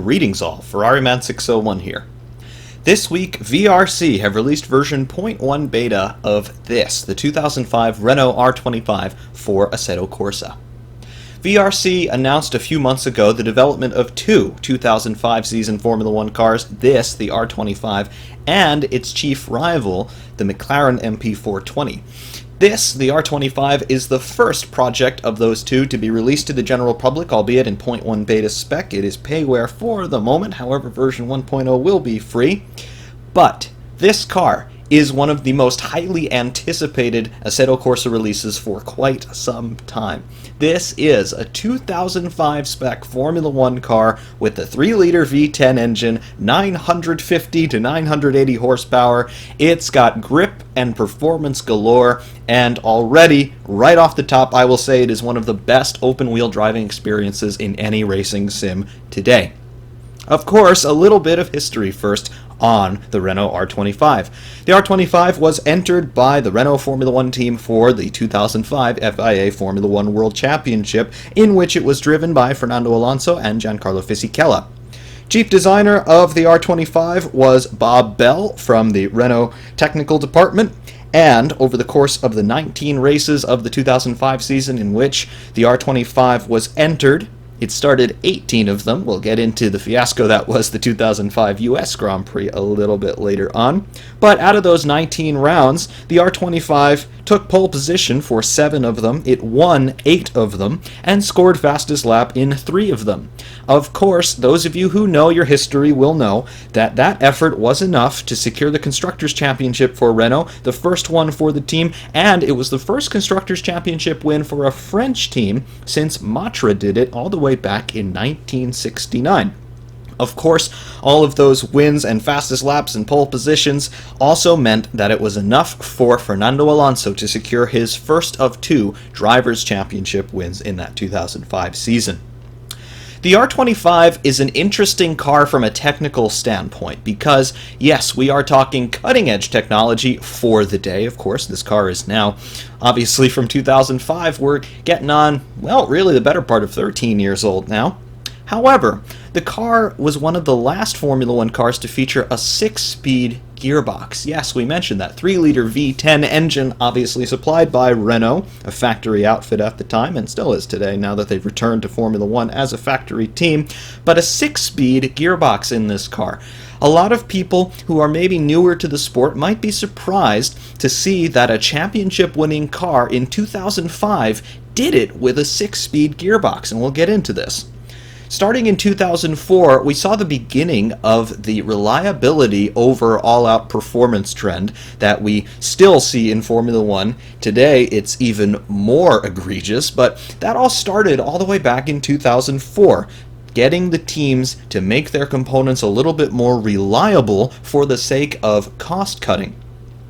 Greetings all, FerrariMan601 here. This week, VRC have released version 0.1 beta of this, the 2005 Renault R25 for Assetto Corsa. VRC announced a few months ago the development of two 2005 season Formula One cars, this, the R25, and its chief rival, the McLaren MP420. This, the R25, is the first project of those two to be released to the general public, albeit in 0.1 beta spec. It is payware for the moment, however version 1.0 will be free. But this car is one of the most highly anticipated Assetto Corsa releases for quite some time. This is a 2005 spec Formula One car with a 3-liter V10 engine, 950 to 980 horsepower. It's got grip and performance galore, and already, right off the top, I will say it is one of the best open-wheel driving experiences in any racing sim today. Of course, a little bit of history first on the Renault R25. The R25 was entered by the Renault Formula One team for the 2005 FIA Formula One World Championship, in which it was driven by Fernando Alonso and Giancarlo Fisichella. Chief designer of the R25 was Bob Bell from the Renault technical department, and over the course of the 19 races of the 2005 season in which the R25 was entered, it started 18 of them. We'll get into the fiasco that was the 2005 US Grand Prix a little bit later on. But out of those 19 rounds, the R25 took pole position for 7 of them, it won 8 of them, and scored fastest lap in 3 of them. Of course, those of you who know your history will know that that effort was enough to secure the Constructors' Championship for Renault, the first one for the team, and it was the first Constructors' Championship win for a French team since Matra did it all the way back in 1969. Of course, all of those wins and fastest laps and pole positions also meant that it was enough for Fernando Alonso to secure his first of 2 Drivers' Championship wins in that 2005 season. The R25 is an interesting car from a technical standpoint because, yes, we are talking cutting-edge technology for the day. Of course, this car is now obviously from 2005. We're getting on, well, really the better part of 13 years old now. However, the car was one of the last Formula One cars to feature a 6-speed gearbox. Yes, we mentioned that 3-liter V10 engine, obviously supplied by Renault, a factory outfit at the time, and still is today now that they've returned to Formula One as a factory team, but a 6-speed gearbox in this car. A lot of people who are maybe newer to the sport might be surprised to see that a championship-winning car in 2005 did it with a 6-speed gearbox, and we'll get into this. Starting in 2004, we saw the beginning of the reliability over all-out performance trend that we still see in Formula One. Today, it's even more egregious, but that all started all the way back in 2004. Getting the teams to make their components a little bit more reliable for the sake of cost cutting.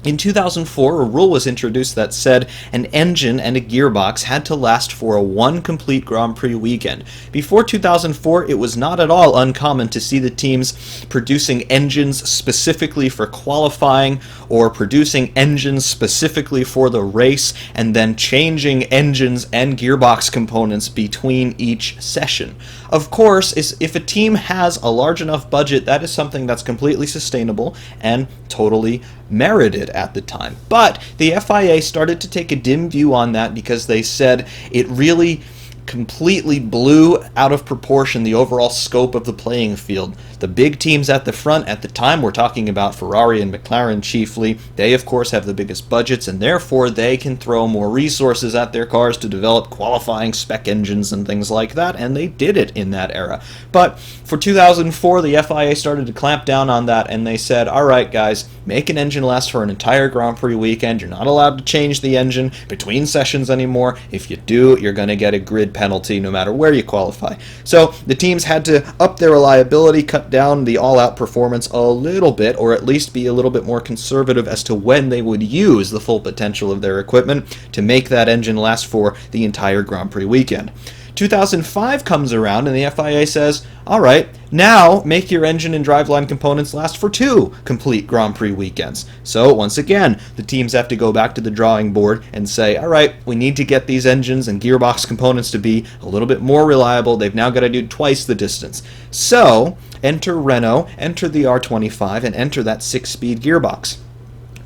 In 2004, a rule was introduced that said an engine and a gearbox had to last for one complete Grand Prix weekend. Before 2004, it was not at all uncommon to see the teams producing engines specifically for qualifying or producing engines specifically for the race and then changing engines and gearbox components between each session. Of course, if a team has a large enough budget, that is something that's completely sustainable and totally merited at the time. But the FIA started to take a dim view on that because they said it really completely blew out of proportion the overall scope of the playing field. The big teams at the front at the time, we're talking about Ferrari and McLaren chiefly, they of course have the biggest budgets and therefore they can throw more resources at their cars to develop qualifying spec engines and things like that, and they did it in that era. But for 2004, the FIA started to clamp down on that and they said, alright guys, make an engine last for an entire Grand Prix weekend. You're not allowed to change the engine between sessions anymore. If you do, you're going to get a grid penalty no matter where you qualify. So the teams had to up their reliability, cut down the all-out performance a little bit, or at least be a little bit more conservative as to when they would use the full potential of their equipment to make that engine last for the entire Grand Prix weekend. 2005 comes around and the FIA says, all right, now make your engine and driveline components last for 2 complete Grand Prix weekends. So once again, the teams have to go back to the drawing board and say, all right, we need to get these engines and gearbox components to be a little bit more reliable. They've now got to do twice the distance. So enter Renault, enter the R25, and enter that 6-speed gearbox.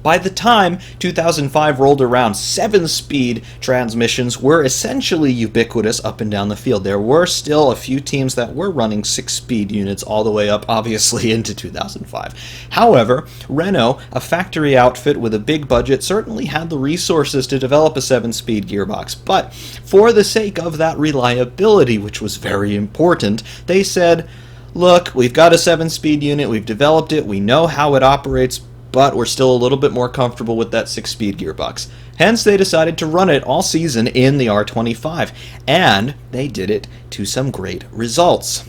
By the time 2005 rolled around, 7-speed transmissions were essentially ubiquitous up and down the field. There were still a few teams that were running 6-speed units all the way up, obviously, into 2005. However, Renault, a factory outfit with a big budget, certainly had the resources to develop a 7-speed gearbox. But for the sake of that reliability, which was very important, they said, look, we've got a 7-speed unit, we've developed it, we know how it operates, but we're still a little bit more comfortable with that 6-speed gearbox. Hence, they decided to run it all season in the R25, and they did it to some great results.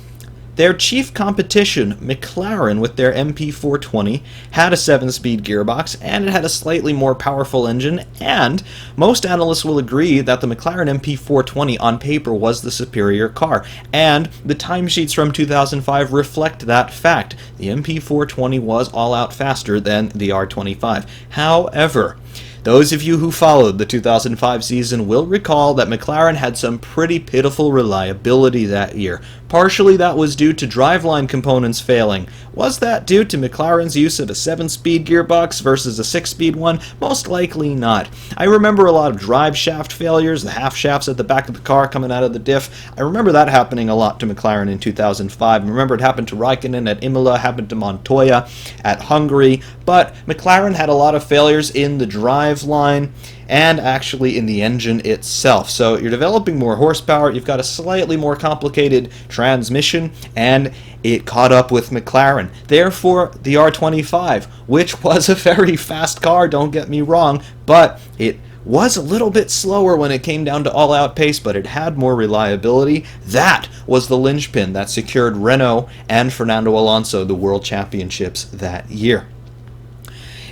Their chief competition, McLaren, with their MP420, had a 7-speed gearbox, and it had a slightly more powerful engine, and most analysts will agree that the McLaren MP420 on paper was the superior car, and the timesheets from 2005 reflect that fact. The MP420 was all out faster than the R25. However, those of you who followed the 2005 season will recall that McLaren had some pretty pitiful reliability that year. Partially that was due to driveline components failing. Was that due to McLaren's use of a 7-speed gearbox versus a 6-speed one? Most likely not. I remember a lot of drive shaft failures, the half shafts at the back of the car coming out of the diff. I remember that happening a lot to McLaren in 2005. I remember it happened to Raikkonen at Imola, happened to Montoya at Hungary, but McLaren had a lot of failures in the driveline and actually in the engine itself. So you're developing more horsepower, you've got a slightly more complicated transmission, and it caught up with McLaren. Therefore, the R25, which was a very fast car, don't get me wrong, but it was a little bit slower when it came down to all-out pace, but it had more reliability. That was the linchpin that secured Renault and Fernando Alonso the World Championships that year.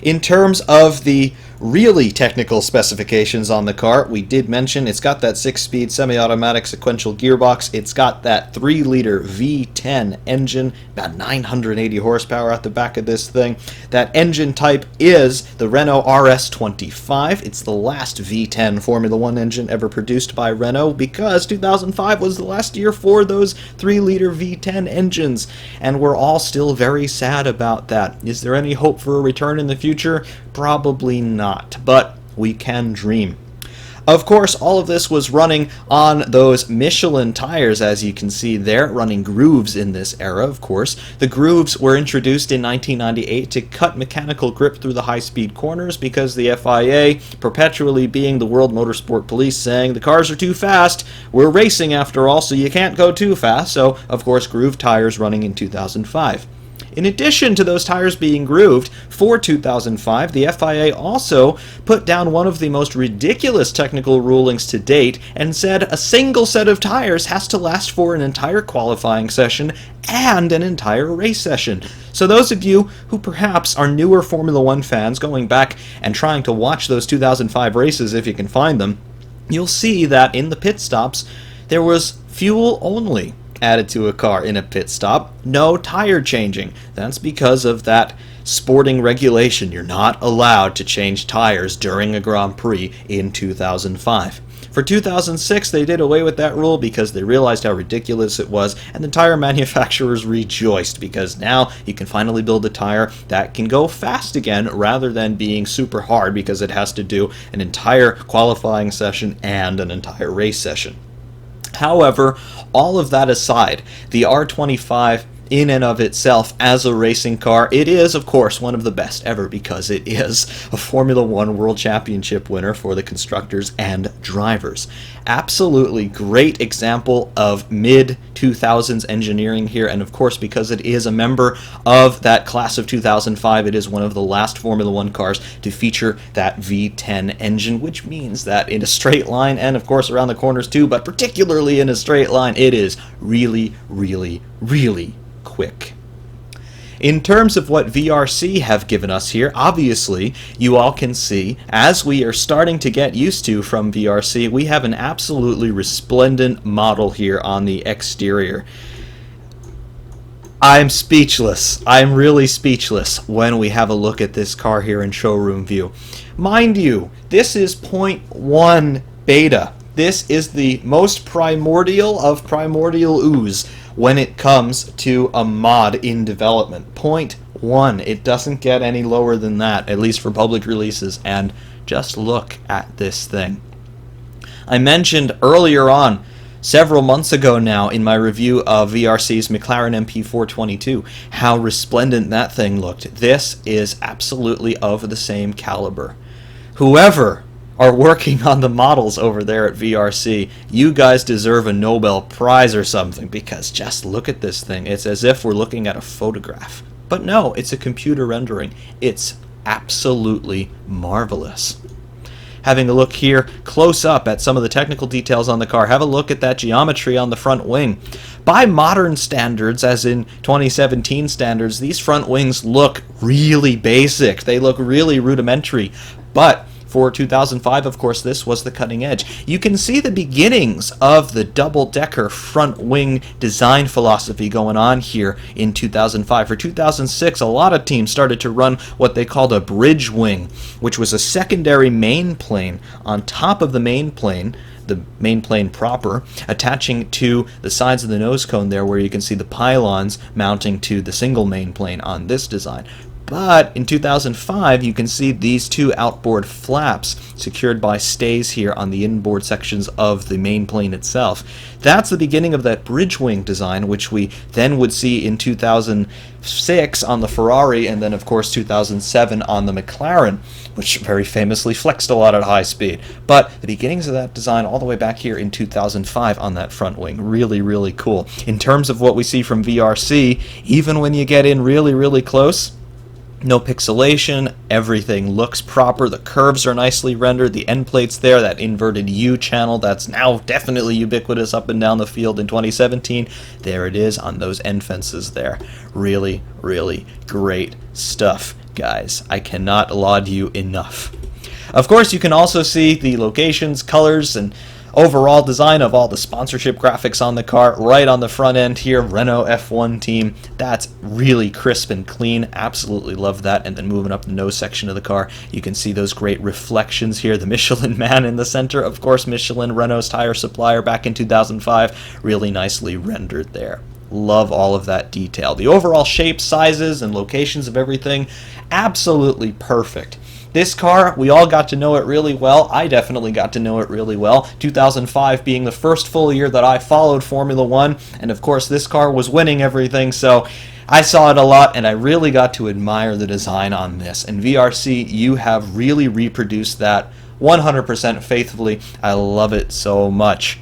In terms of the really technical specifications on the car, we did mention it's got that 6-speed semi-automatic sequential gearbox, it's got that 3-liter V10 engine, about 980 horsepower at the back of this thing. That engine type is the Renault RS25. It's the last V10 Formula 1 engine ever produced by Renault, because 2005 was the last year for those 3-liter V10 engines, and we're all still very sad about that. Is there any hope for a return in the future? Probably not, but we can dream. Of course, all of this was running on those Michelin tires, as you can see there, running grooves in this era, of course. The grooves were introduced in 1998 to cut mechanical grip through the high-speed corners, because the FIA, perpetually being the World Motorsport Police, saying the cars are too fast, we're racing after all, so you can't go too fast, so of course groove tires running in 2005. In addition to those tires being grooved, for 2005, the FIA also put down one of the most ridiculous technical rulings to date and said a single set of tires has to last for an entire qualifying session and an entire race session. So those of you who perhaps are newer Formula 1 fans going back and trying to watch those 2005 races if you can find them, you'll see that in the pit stops there was fuel only added to a car in a pit stop, no tire changing. That's because of that sporting regulation. You're not allowed to change tires during a Grand Prix in 2005. For 2006, they did away with that rule because they realized how ridiculous it was, and the tire manufacturers rejoiced because now you can finally build a tire that can go fast again rather than being super hard because it has to do an entire qualifying session and an entire race session. However, all of that aside, the R25 in and of itself as a racing car, it is, of course, one of the best ever because it is a Formula 1 World Championship winner for the constructors and drivers. Absolutely great example of mid-2000s engineering here, and of course, because it is a member of that class of 2005, it is one of the last Formula 1 cars to feature that V10 engine, which means that in a straight line, and of course around the corners too, but particularly in a straight line, it is really, really, really quick. In terms of what VRC have given us here, obviously, you all can see, as we are starting to get used to from VRC, we have an absolutely resplendent model here on the exterior. I'm speechless. I'm really speechless when we have a look at this car here in showroom view. Mind you, this is 0.1 beta. This is the most primordial of primordial ooze when it comes to a mod in development. 0.1. It doesn't get any lower than that, at least for public releases. And just look at this thing. I mentioned earlier on, several months ago now, in my review of VRC's McLaren MP422, how resplendent that thing looked. This is absolutely of the same caliber. Whoever are working on the models over there at VRC, you guys deserve a Nobel Prize or something, because just look at this thing. It's as if we're looking at a photograph. But no, it's a computer rendering. It's absolutely marvelous. Having a look here close up at some of the technical details on the car, have a look at that geometry on the front wing. By modern standards, as in 2017 standards, these front wings look really basic. They look really rudimentary. But for 2005, of course, this was the cutting edge. You can see the beginnings of the double-decker front wing design philosophy going on here in 2005. For 2006, a lot of teams started to run what they called a bridge wing, which was a secondary main plane on top of the main plane proper, attaching to the sides of the nose cone there, where you can see the pylons mounting to the single main plane on this design. But in 2005, you can see these two outboard flaps secured by stays here on the inboard sections of the main plane itself. That's the beginning of that bridge wing design, which we then would see in 2006 on the Ferrari, and then of course 2007 on the McLaren, which very famously flexed a lot at high speed. But the beginnings of that design all the way back here in 2005 on that front wing. Really, really cool. In terms of what we see from VRC, even when you get in really, really close, no pixelation, everything looks proper, the curves are nicely rendered, the end plates there, that inverted U channel that's now definitely ubiquitous up and down the field in 2017, there it is on those end fences there. Really, really great stuff, guys. I cannot laud you enough. Of course, you can also see the locations, colors, and overall design of all the sponsorship graphics on the car right on the front end here. Renault F1 team, that's really crisp and clean, absolutely love that. And then moving up the nose section of the car, you can see those great reflections here, the Michelin man in the center, of course Michelin, Renault's tire supplier back in 2005, really nicely rendered there. Love all of that detail. The overall shapes, sizes, and locations of everything, absolutely perfect. This car, we all got to know it really well. I definitely got to know it really well. 2005 being the first full year that I followed Formula One, and of course this car was winning everything, so I saw it a lot, and I really got to admire the design on this. And VRC, you have really reproduced that 100% faithfully. I love it so much.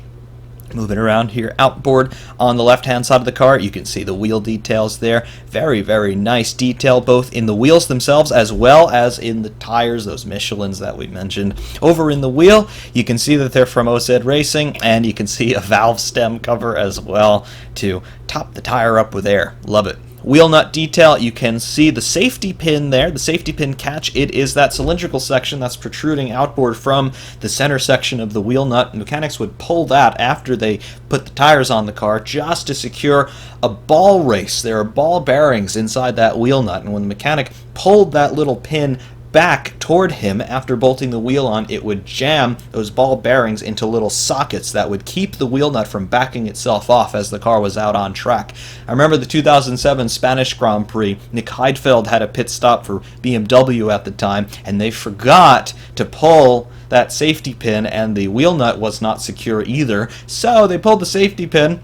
Moving around here, outboard on the left-hand side of the car, you can see the wheel details there. Very, very nice detail, both in the wheels themselves as well as in the tires, those Michelins that we mentioned. Over in the wheel, you can see that they're from OZ Racing, and you can see a valve stem cover as well to top the tire up with air. Love it. Wheel nut detail, you can see the safety pin there, the safety pin catch. It is that cylindrical section that's protruding outboard from the center section of the wheel nut. Mechanics would pull that after they put the tires on the car just to secure a ball race. There are ball bearings inside that wheel nut, and when the mechanic pulled that little pin back toward him after bolting the wheel on, it would jam those ball bearings into little sockets that would keep the wheel nut from backing itself off as the car was out on track. I remember the 2007 Spanish Grand Prix. Nick Heidfeld had a pit stop for BMW at the time, and they forgot to pull that safety pin, and the wheel nut was not secure either, so they pulled the safety pin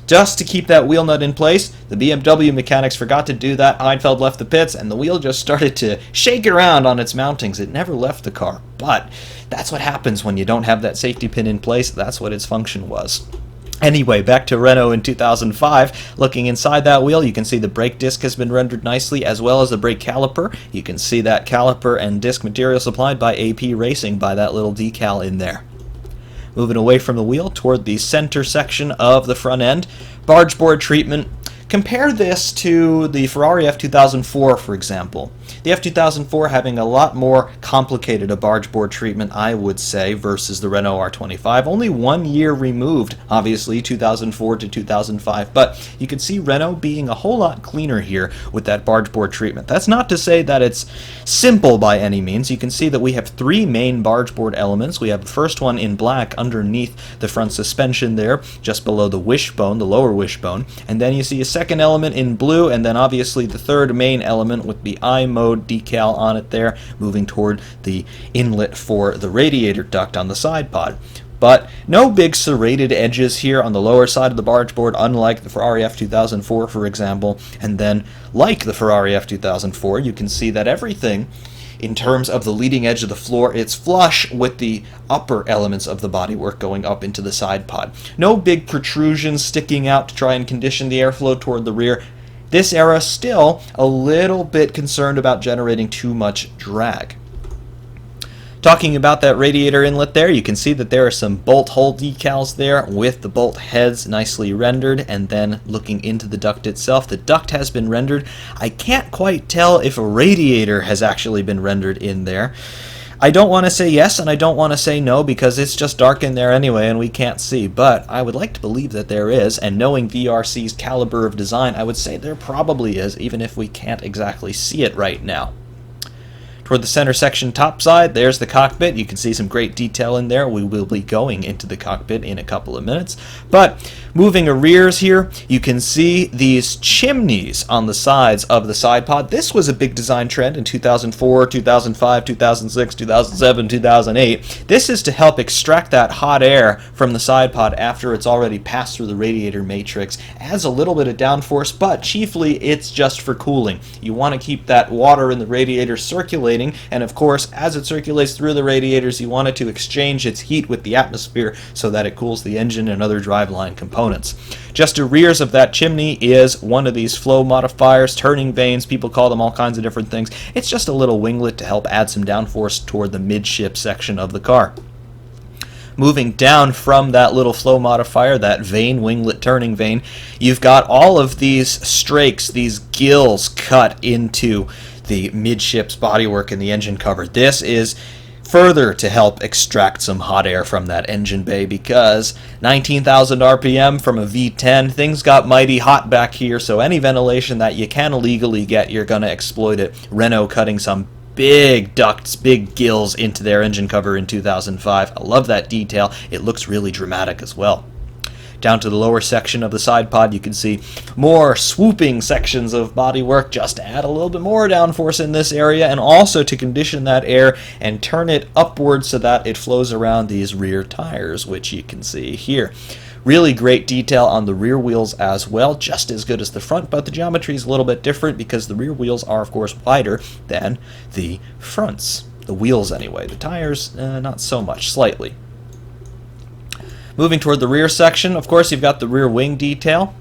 just to keep that wheel nut in place. The BMW mechanics forgot to do that. Heidfeld left the pits, and the wheel just started to shake around on its mountings. It never left the car, but that's what happens when you don't have that safety pin in place. That's what its function was. Anyway, back to Renault in 2005. Looking inside that wheel, you can see the brake disc has been rendered nicely, as well as the brake caliper. You can see that caliper and disc material supplied by AP Racing by that little decal in there. Moving away from the wheel toward the center section of the front end, barge board treatment, Compare this to the Ferrari F2004, for example. The F2004 having a lot more complicated a bargeboard treatment, I would say, versus the Renault R25. Only 1 year removed, obviously, 2004 to 2005. But you can see Renault being a whole lot cleaner here with that bargeboard treatment. That's not to say that it's simple by any means. You can see that we have 3 main bargeboard elements. We have the first one in black underneath the front suspension there, just below the wishbone, the lower wishbone. And then you see a second element in blue, and then obviously the third main element with the I mode decal on it there, moving toward the inlet for the radiator duct on the side pod. But no big serrated edges here on the lower side of the bargeboard, unlike the Ferrari F2004, for example. And then, like the Ferrari F2004, you can see that everything in terms of the leading edge of the floor, it's flush with the upper elements of the bodywork going up into the side pod. No big protrusions sticking out to try and condition the airflow toward the rear. This era still a little bit concerned about generating too much drag. Talking about that radiator inlet there, you can see that there are some bolt hole decals there with the bolt heads nicely rendered, and then looking into the duct itself, the duct has been rendered. I can't quite tell if a radiator has actually been rendered in there. I don't want to say yes and I don't want to say no because it's just dark in there anyway and we can't see, but I would like to believe that there is, and knowing VRC's caliber of design, I would say there probably is, even if we can't exactly see it right now. Toward the center section top side, there's the cockpit. You can see some great detail in there. We will be going into the cockpit in a couple of minutes. But moving rears here, you can see these chimneys on the sides of the side pod. This was a big design trend in 2004, 2005, 2006, 2007, 2008. This is to help extract that hot air from the side pod after it's already passed through the radiator matrix. Adds a little bit of downforce, but chiefly it's just for cooling. You want to keep that water in the radiator circulating, and of course, as it circulates through the radiators, you want it to exchange its heat with the atmosphere so that it cools the engine and other driveline components. Just to rears of that chimney is one of these flow modifiers, turning vanes, people call them all kinds of different things. It's just a little winglet to help add some downforce toward the midship section of the car. Moving down from that little flow modifier, that vane, winglet turning vane, you've got all of these strakes, these gills cut into the midships bodywork and the engine cover. This is further to help extract some hot air from that engine bay because 19,000 RPM from a V10, things got mighty hot back here, so any ventilation that you can legally get, you're going to exploit it. Renault cutting some big ducts, big gills into their engine cover in 2005. I love that detail. It looks really dramatic as well. Down to the lower section of the side pod, you can see more swooping sections of bodywork just to add a little bit more downforce in this area and also to condition that air and turn it upward so that it flows around these rear tires, which you can see here. Really great detail on the rear wheels as well, just as good as the front, but the geometry is a little bit different because the rear wheels are, of course, wider than the fronts. The wheels, anyway. The tires, not so much, slightly. Moving toward the rear section, of course, you've got the rear wing detail.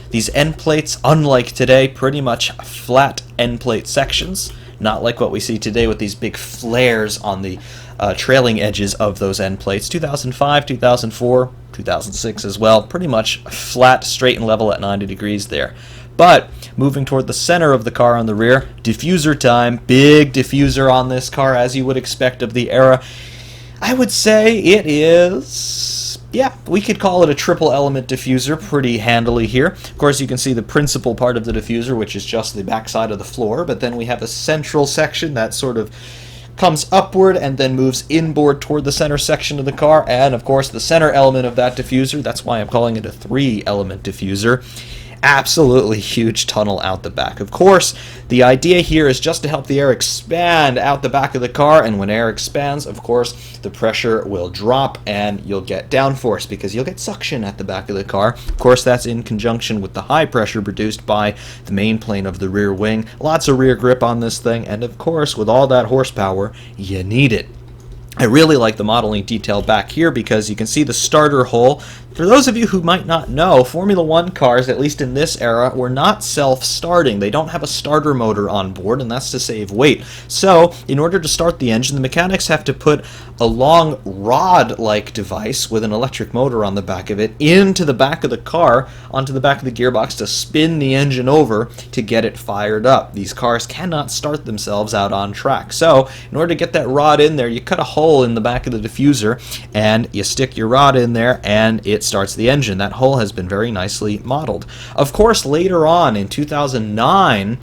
These end plates, unlike today, pretty much flat end plate sections, not like what we see today with these big flares on the trailing edges of those end plates. 2005, 2004, 2006 as well, pretty much flat, straight and level at 90 degrees there. But moving toward the center of the car on the rear, diffuser time, big diffuser on this car as you would expect of the era. I would say it is, yeah, we could call it a triple element diffuser pretty handily here. Of course, you can see the principal part of the diffuser, which is just the backside of the floor, but then we have a central section that sort of comes upward and then moves inboard toward the center section of the car, and of course the center element of that diffuser, that's why I'm calling it a 3-element diffuser. Absolutely huge tunnel out the back. Of course, the idea here is just to help the air expand out the back of the car, and when air expands, of course, the pressure will drop and you'll get downforce because you'll get suction at the back of the car. Of course, that's in conjunction with the high pressure produced by the main plane of the rear wing. Lots of rear grip on this thing, and of course, with all that horsepower, you need it. I really like the modeling detail back here because you can see the starter hole. For those of you who might not know, Formula One cars, at least in this era, were not self-starting. They don't have a starter motor on board, and that's to save weight. So, in order to start the engine, the mechanics have to put a long rod-like device with an electric motor on the back of it into the back of the car, onto the back of the gearbox to spin the engine over to get it fired up. These cars cannot start themselves out on track. So, in order to get that rod in there, you cut a hole in the back of the diffuser, and you stick your rod in there, and it starts the engine. That hole has been very nicely modeled. Of course, later on in 2009,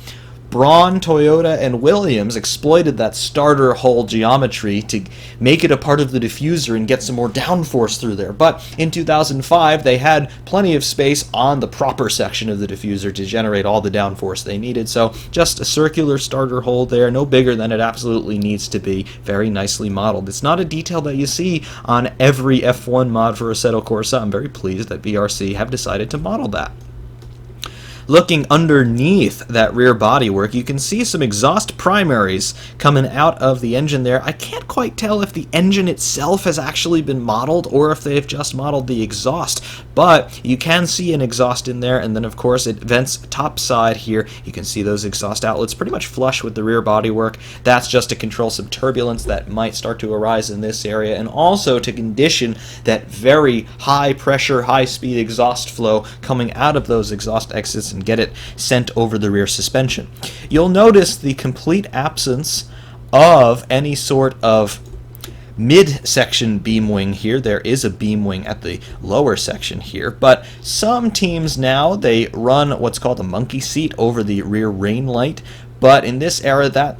Braun, Toyota, and Williams exploited that starter hole geometry to make it a part of the diffuser and get some more downforce through there. But in 2005, they had plenty of space on the proper section of the diffuser to generate all the downforce they needed. So just a circular starter hole there, no bigger than it absolutely needs to be. Very nicely modeled. It's not a detail that you see on every F1 mod for Assetto Corsa. I'm very pleased that VRC have decided to model that. Looking underneath that rear bodywork, you can see some exhaust primaries coming out of the engine there. I can't quite tell if the engine itself has actually been modeled or if they've just modeled the exhaust, but you can see an exhaust in there, and then of course it vents top side here. You can see those exhaust outlets pretty much flush with the rear bodywork. That's just to control some turbulence that might start to arise in this area, and also to condition that very high pressure, high speed exhaust flow coming out of those exhaust exits and get it sent over the rear suspension. You'll notice the complete absence of any sort of mid-section beam wing here. There is a beam wing at the lower section here, but some teams now, they run what's called a monkey seat over the rear rain light, but in this era that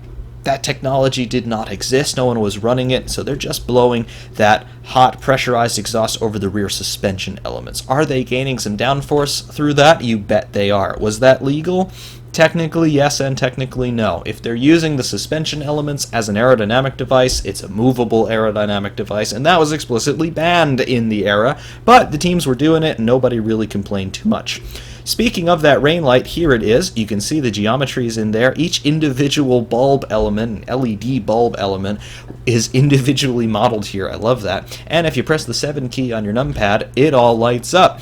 technology did not exist. No one was running it, so they're just blowing that hot pressurized exhaust over the rear suspension elements. Are they gaining some downforce through that? You bet they are. Was that legal? Technically yes and technically no. If they're using the suspension elements as an aerodynamic device, it's a movable aerodynamic device, and that was explicitly banned in the era, but the teams were doing it and nobody really complained too much. Speaking of that rain light, here it is. You can see the geometries in there. Each individual bulb element, LED bulb element, is individually modeled here. I love that. And if you press the 7 key on your numpad, it all lights up.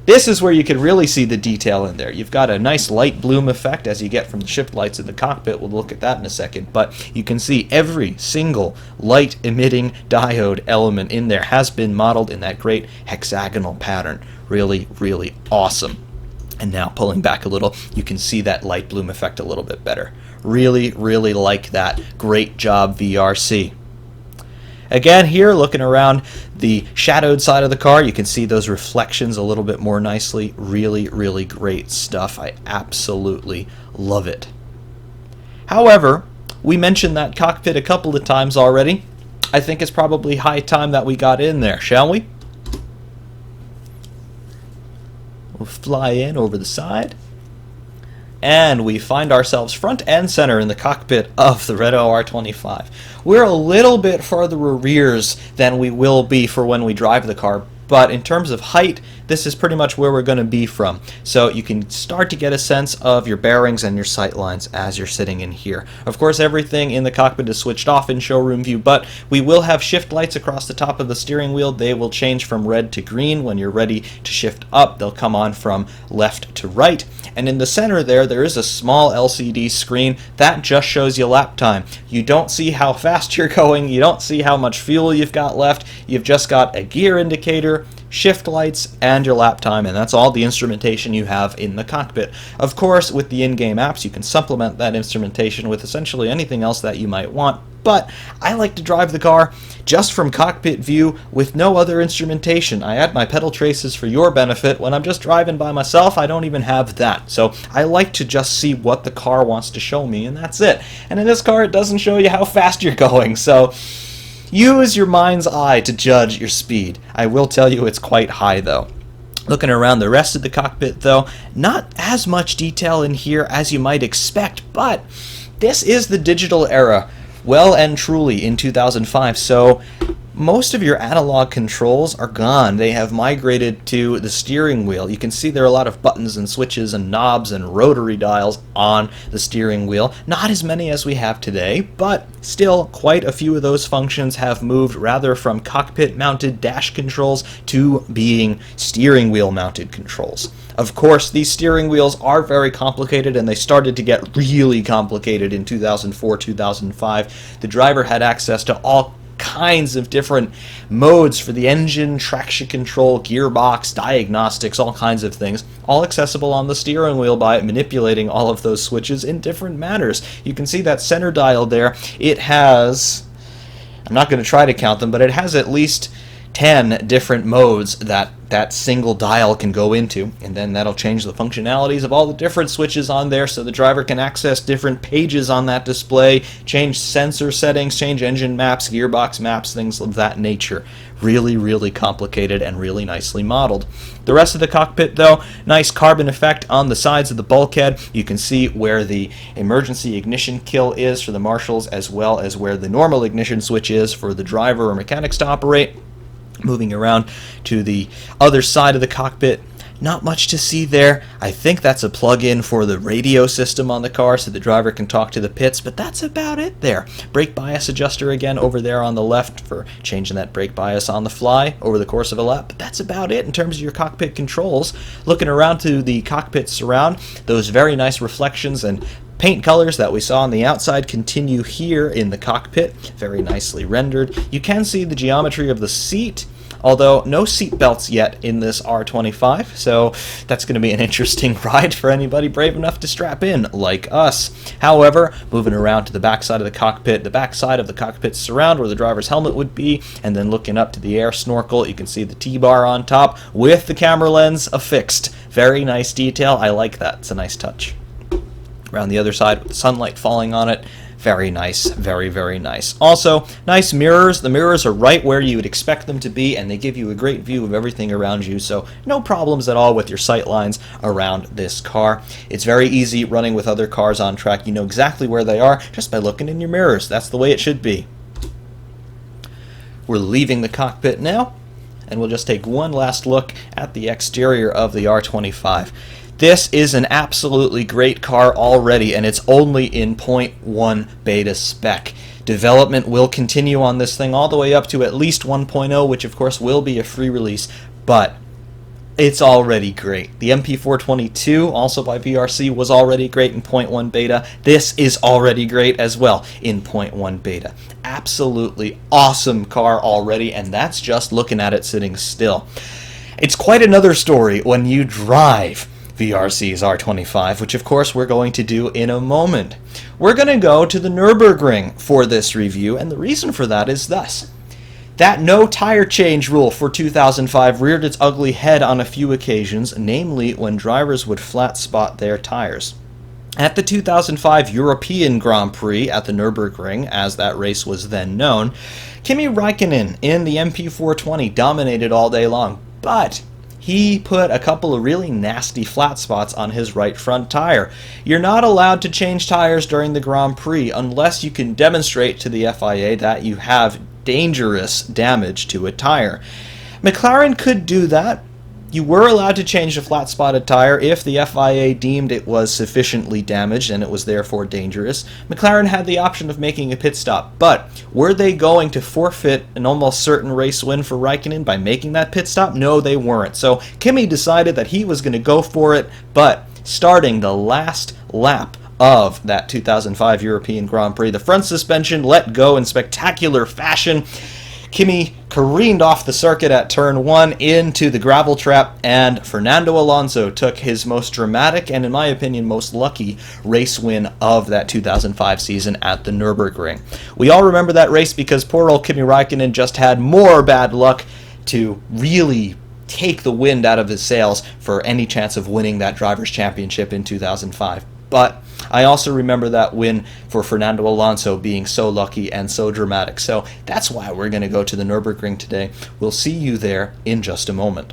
This is where you can really see the detail in there. You've got a nice light bloom effect as you get from the shift lights in the cockpit. We'll look at that in a second. But you can see every single light emitting diode element in there has been modeled in that great hexagonal pattern. Really, really awesome. And now pulling back a little, you can see that light bloom effect a little bit better. Really, really like that. Great job, VRC. Again, here, looking around the shadowed side of the car, you can see those reflections a little bit more nicely. Really, really great stuff. I absolutely love it. However, we mentioned that cockpit a couple of times already. I think it's probably high time that we got in there, shall we? We'll fly in over the side, and we find ourselves front and center in the cockpit of the Renault R25. We're a little bit farther rears than we will be for when we drive the car, but in terms of height, this is pretty much where we're going to be from. So you can start to get a sense of your bearings and your sight lines as you're sitting in here. Of course, everything in the cockpit is switched off in showroom view, but we will have shift lights across the top of the steering wheel. They will change from red to green when you're ready to shift up. They'll come on from left to right. And in the center there is a small LCD screen that just shows you lap time. You don't see how fast you're going. You don't see how much fuel you've got left. You've just got a gear indicator, shift lights, and your lap time, and that's all the instrumentation you have in the cockpit. Of course, with the in-game apps, you can supplement that instrumentation with essentially anything else that you might want, but I like to drive the car just from cockpit view with no other instrumentation. I add my pedal traces for your benefit. When I'm just driving by myself, I don't even have that. So I like to just see what the car wants to show me, and that's it. And in this car, it doesn't show you how fast you're going, so use your mind's eye to judge your speed. I will tell you it's quite high though. Looking around the rest of the cockpit though, not as much detail in here as you might expect, but this is the digital era, well and truly in 2005, so Most of your analog controls are gone. They have migrated to the steering wheel. You can see there are a lot of buttons and switches and knobs and rotary dials on the steering wheel. Not as many as we have today, but still quite a few of those functions have moved rather from cockpit-mounted dash controls to being steering wheel-mounted controls. Of course, these steering wheels are very complicated, and they started to get really complicated in 2004, 2005. The driver had access to all kinds of different modes for the engine, traction control, gearbox, diagnostics, all kinds of things, all accessible on the steering wheel by manipulating all of those switches in different manners. You can see that center dial there. It has, I'm not going to try to count them, but it has at least 10 different modes that single dial can go into, and then that'll change the functionalities of all the different switches on there so the driver can access different pages on that display, change sensor settings, change engine maps, gearbox maps, things of that nature. Really, really complicated and really nicely modeled. The rest of the cockpit, though, nice carbon effect on the sides of the bulkhead. You can see where the emergency ignition kill is for the marshals, as well as where the normal ignition switch is for the driver or mechanics to operate. Moving around to the other side of the cockpit, not much to see there. I think that's a plug-in for the radio system on the car so the driver can talk to the pits, but that's about it there. Brake bias adjuster again over there on the left for changing that brake bias on the fly over the course of a lap, but that's about it in terms of your cockpit controls. Looking around to the cockpit surround, those very nice reflections and paint colors that we saw on the outside continue here in the cockpit, very nicely rendered. You can see the geometry of the seat, although no seat belts yet in this R25, so that's going to be an interesting ride for anybody brave enough to strap in, like us. However, moving around to the backside of the cockpit surround where the driver's helmet would be, and then looking up to the air snorkel, you can see the T-bar on top with the camera lens affixed. Very nice detail. I like that. It's a nice touch. Around the other side with the sunlight falling on it. Very nice. Very, very nice. Also, nice mirrors. The mirrors are right where you would expect them to be, and they give you a great view of everything around you, so no problems at all with your sight lines around this car. It's very easy running with other cars on track. You know exactly where they are just by looking in your mirrors. That's the way it should be. We're leaving the cockpit now, and we'll just take one last look at the exterior of the R25. This is an absolutely great car already, and it's only in 0.1 beta spec. Development will continue on this thing all the way up to at least 1.0, which of course will be a free release, but it's already great. The MP422, also by VRC, was already great in 0.1 beta. This is already great as well in 0.1 beta. Absolutely awesome car already, and that's just looking at it sitting still. It's quite another story when you drive VRC's R25, which of course we're going to do in a moment. We're going to go to the Nurburgring for this review, and the reason for that is thus. That no tire change rule for 2005 reared its ugly head on a few occasions, namely when drivers would flat spot their tires. At the 2005 European Grand Prix at the Nurburgring, as that race was then known, Kimi Räikkönen in the MP420 dominated all day long, but he put a couple of really nasty flat spots on his right front tire. You're not allowed to change tires during the Grand Prix unless you can demonstrate to the FIA that you have dangerous damage to a tire. McLaren could do that. You were allowed to change a flat spotted tire if the FIA deemed it was sufficiently damaged and it was therefore dangerous. McLaren had the option of making a pit stop, but were they going to forfeit an almost certain race win for Räikkönen by making that pit stop? No, they weren't. So Kimi decided that he was going to go for it, but starting the last lap of that 2005 European Grand Prix, the front suspension let go in spectacular fashion. Kimi careened off the circuit at turn 1 into the gravel trap, and Fernando Alonso took his most dramatic and, in my opinion, most lucky race win of that 2005 season at the Nürburgring. We all remember that race because poor old Kimi Räikkönen just had more bad luck to really take the wind out of his sails for any chance of winning that Drivers' Championship in 2005. But I also remember that win for Fernando Alonso being so lucky and so dramatic. So that's why we're going to go to the Nürburgring today. We'll see you there in just a moment.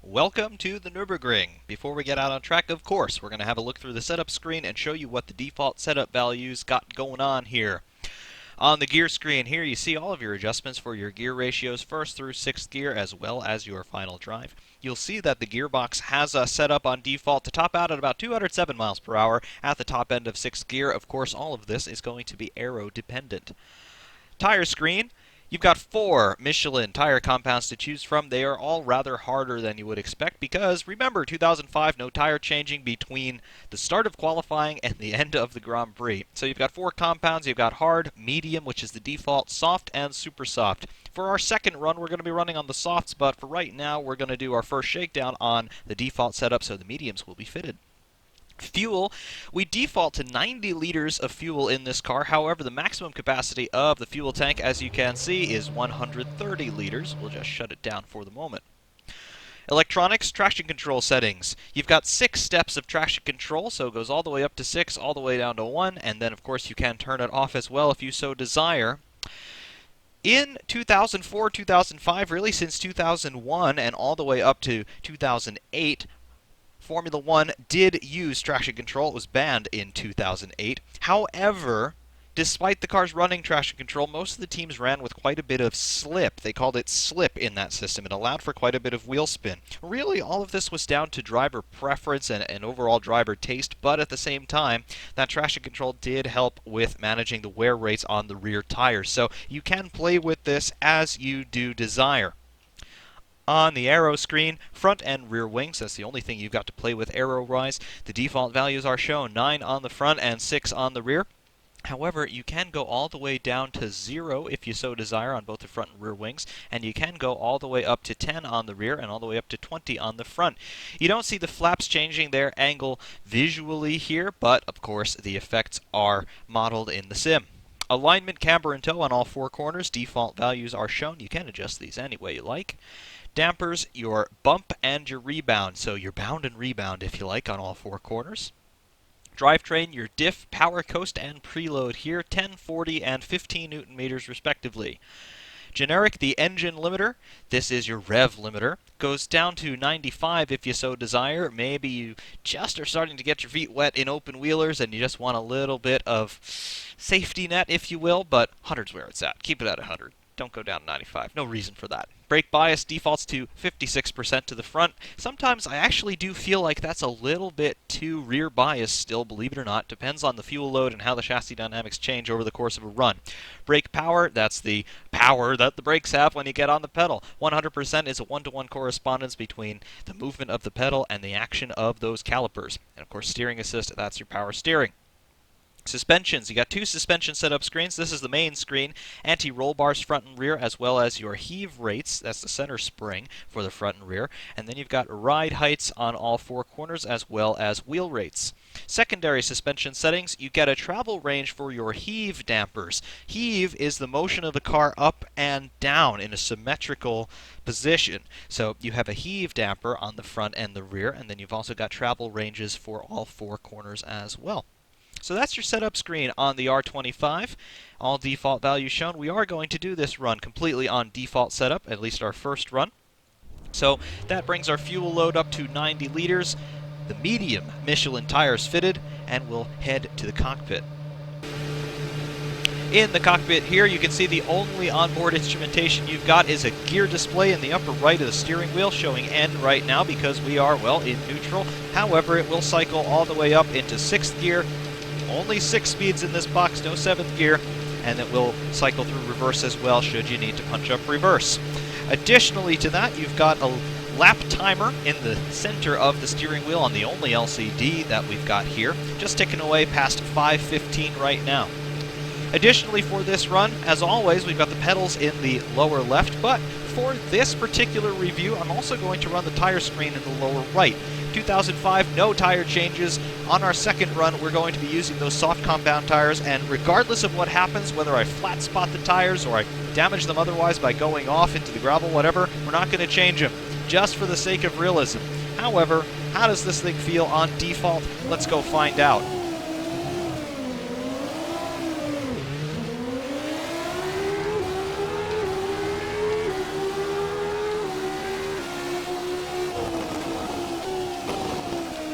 Welcome to the Nürburgring. Before we get out on track, of course, we're going to have a look through the setup screen and show you what the default setup values got going on here. On the gear screen here, you see all of your adjustments for your gear ratios, 1st through 6th gear, as well as your final drive. You'll see that the gearbox has set up on default to top out at about 207 miles per hour at the top end of 6th gear. Of course, all of this is going to be aero dependent. Tire screen. You've got 4 Michelin tire compounds to choose from. They are all rather harder than you would expect because, remember, 2005, no tire changing between the start of qualifying and the end of the Grand Prix. So you've got 4 compounds. You've got hard, medium, which is the default, soft, and super soft. For our second run, we're going to be running on the softs, but for right now, we're going to do our first shakedown on the default setup, so the mediums will be fitted. Fuel, we default to 90 liters of fuel in this car. However, the maximum capacity of the fuel tank, as you can see, is 130 liters. We'll just shut it down for the moment. Electronics, traction control settings. You've got 6 steps of traction control, so it goes all the way up to 6, all the way down to 1, and then, of course, you can turn it off as well if you so desire. In 2004, 2005, really since 2001 and all the way up to 2008, Formula One did use traction control. It was banned in 2008. However, despite the cars running traction control, most of the teams ran with quite a bit of slip. They called it slip in that system. It allowed for quite a bit of wheel spin. Really, all of this was down to driver preference and overall driver taste, but at the same time, that traction control did help with managing the wear rates on the rear tires. So you can play with this as you do desire. On the aero screen, front and rear wings, that's the only thing you've got to play with aero-wise. The default values are shown, 9 on the front and 6 on the rear. However, you can go all the way down to 0 if you so desire on both the front and rear wings, and you can go all the way up to 10 on the rear and all the way up to 20 on the front. You don't see the flaps changing their angle visually here, but of course the effects are modeled in the sim. Alignment, camber, and toe on all 4 corners. Default values are shown. You can adjust these any way you like. Dampers, your bump and your rebound. So your bound and rebound, if you like, on all 4 corners. Drivetrain, your diff, power coast, and preload here, 10, 40, and 15 Newton meters respectively. Generic, the engine limiter, this is your rev limiter, goes down to 95 if you so desire. Maybe you just are starting to get your feet wet in open wheelers and you just want a little bit of safety net, if you will, but 100's where it's at. Keep it at 100. Don't go down to 95. No reason for that. Brake bias defaults to 56% to the front. Sometimes I actually do feel like that's a little bit too rear bias still, believe it or not. Depends on the fuel load and how the chassis dynamics change over the course of a run. Brake power, that's the power that the brakes have when you get on the pedal. 100% is a 1-to-1 correspondence between the movement of the pedal and the action of those calipers. And of course, steering assist, that's your power steering. Suspensions, you got 2 suspension setup screens. This is the main screen, anti-roll bars front and rear, as well as your heave rates, that's the center spring for the front and rear, and then you've got ride heights on all 4 corners as well as wheel rates. Secondary suspension settings, you get a travel range for your heave dampers. Heave is the motion of the car up and down in a symmetrical position. So you have a heave damper on the front and the rear, and then you've also got travel ranges for all 4 corners as well. So that's your setup screen on the R25. All default values shown. We are going to do this run completely on default setup, at least our first run. So that brings our fuel load up to 90 liters, the medium Michelin tires fitted, and we'll head to the cockpit. In the cockpit here, you can see the only onboard instrumentation you've got is a gear display in the upper right of the steering wheel, showing N right now because we are, well, in neutral. However, it will cycle all the way up into 6th gear. Only 6 speeds in this box, no 7th gear, and it will cycle through reverse as well should you need to punch up reverse. Additionally to that, you've got a lap timer in the center of the steering wheel on the only LCD that we've got here, just ticking away past 5:15 right now. Additionally for this run, as always, we've got the pedals in the lower left, but for this particular review, I'm also going to run the tire screen in the lower right. 2005, no tire changes. On our second run, we're going to be using those soft compound tires, and regardless of what happens, whether I flat spot the tires or I damage them otherwise by going off into the gravel, whatever, we're not going to change them, just for the sake of realism. However, how does this thing feel on default? Let's go find out.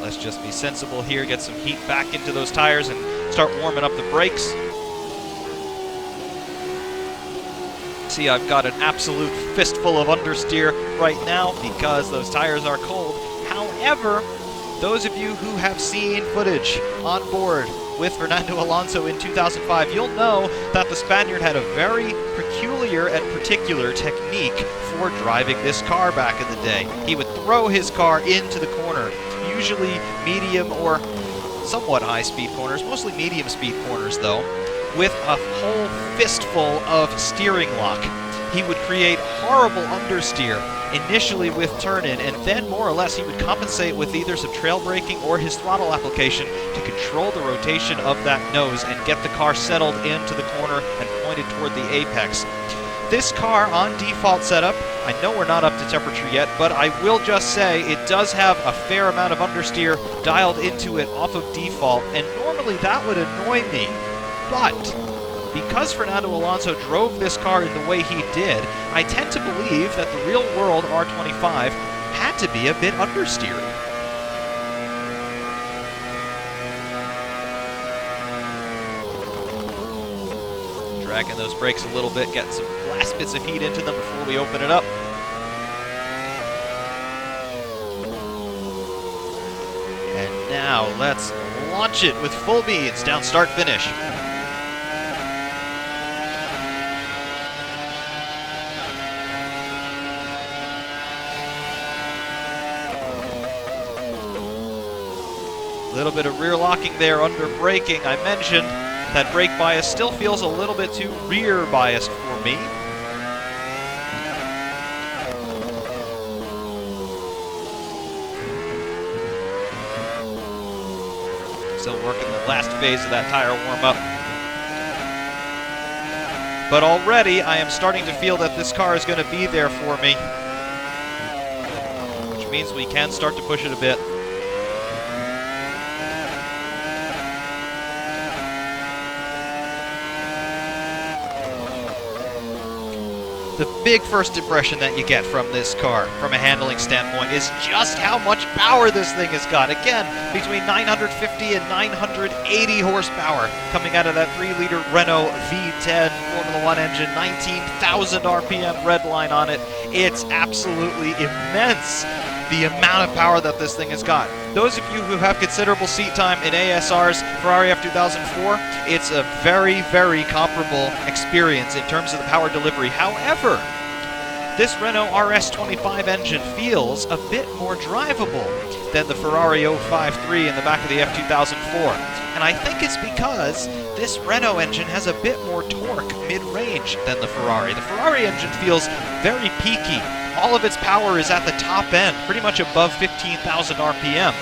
Let's just be sensible here, get some heat back into those tires and start warming up the brakes. See, I've got an absolute fistful of understeer right now because those tires are cold. However, those of you who have seen footage on board with Fernando Alonso in 2005, you'll know that the Spaniard had a very peculiar and particular technique for driving this car back in the day. He would throw his car into the corner, usually medium or somewhat high-speed corners, mostly medium-speed corners though, with a whole fistful of steering lock. He would create horrible understeer, initially with turn-in, and then more or less he would compensate with either some trail braking or his throttle application to control the rotation of that nose and get the car settled into the corner and pointed toward the apex. This car on default setup, I know we're not up to temperature yet, but I will just say it does have a fair amount of understeer dialed into it off of default, and normally that would annoy me. But because Fernando Alonso drove this car in the way he did, I tend to believe that the real-world R25 had to be a bit understeered. Dragging those brakes a little bit, getting some last bits of heat into them before we open it up. And now let's launch it with full beans down start finish. A little bit of rear locking there under braking. I mentioned that brake bias still feels a little bit too rear biased for me. Still working the last phase of that tire warm-up. But already I am starting to feel that this car is going to be there for me, which means we can start to push it a bit. The big first impression that you get from this car, from a handling standpoint, is just how much power this thing has got. Again, between 950 and 980 horsepower coming out of that 3-liter Renault V10 Formula 1 engine, 19,000 RPM redline on it. It's absolutely immense, the amount of power that this thing has got. Those of you who have considerable seat time in ASR's Ferrari F2004, it's a very, very comparable experience in terms of the power delivery. However, this Renault RS25 engine feels a bit more drivable than the Ferrari 053 in the back of the F2004. And I think it's because this Renault engine has a bit more torque mid-range than the Ferrari. The Ferrari engine feels very peaky. All of its power is at the top end, pretty much above 15,000 RPM.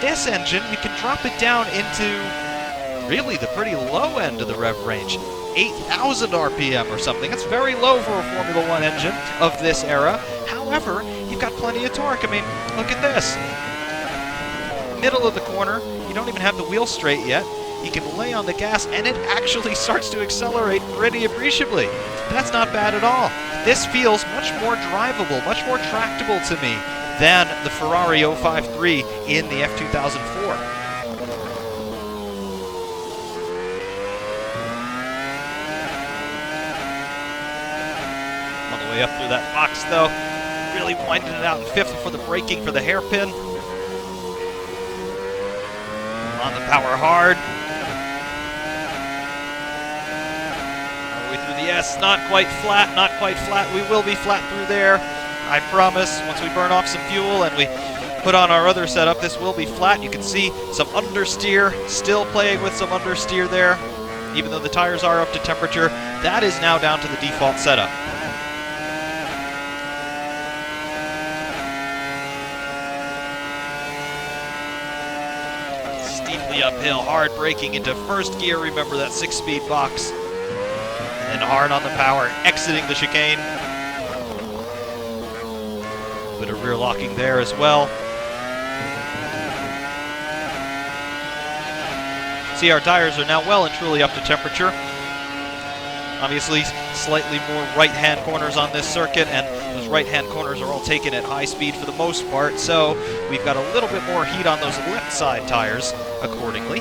This engine, you can drop it down into really the pretty low end of the rev range, 8,000 RPM or something. That's very low for a Formula 1 engine of this era. However, you've got plenty of torque. I mean, look at this. Middle of the corner, you don't even have the wheel straight yet. You can lay on the gas and it actually starts to accelerate pretty appreciably. That's not bad at all. This feels much more drivable, much more tractable to me than the Ferrari 053 in the F2004. On the way up through that box though, really winding it out in fifth before the braking for the hairpin. On the power hard. The S, not quite flat, not quite flat. We will be flat through there, I promise. Once we burn off some fuel and we put on our other setup, this will be flat. You can see some understeer, still playing with some understeer there. Even though the tires are up to temperature, that is now down to the default setup. Steeply uphill, hard braking into first gear. Remember that 6-speed box. And hard on the power, exiting the chicane. A little bit of rear locking there as well. See, our tires are now well and truly up to temperature. Obviously, slightly more right-hand corners on this circuit, and those right-hand corners are all taken at high speed for the most part, so we've got a little bit more heat on those left side tires accordingly.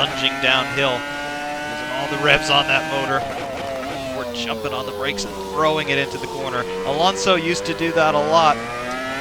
lunging downhill, using all the revs on that motor before jumping on the brakes and throwing it into the corner. Alonso used to do that a lot.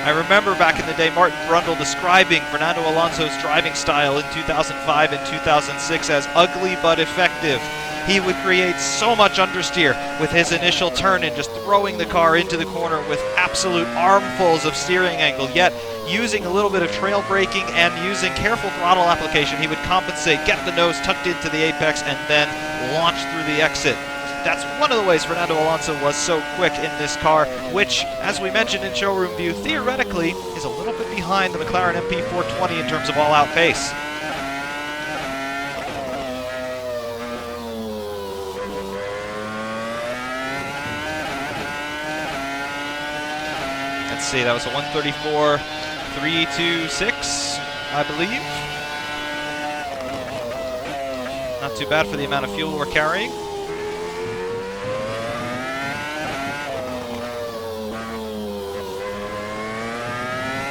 I remember back in the day Martin Brundle describing Fernando Alonso's driving style in 2005 and 2006 as ugly but effective. He would create so much understeer with his initial turn and just throwing the car into the corner with absolute armfuls of steering angle, yet using a little bit of trail braking and using careful throttle application, he would compensate, get the nose tucked into the apex, and then launch through the exit. That's one of the ways Fernando Alonso was so quick in this car, which, as we mentioned in showroom view, theoretically is a little bit behind the McLaren MP420 in terms of all-out pace. Let's see, that was a 134.326, I believe. Not too bad for the amount of fuel we're carrying.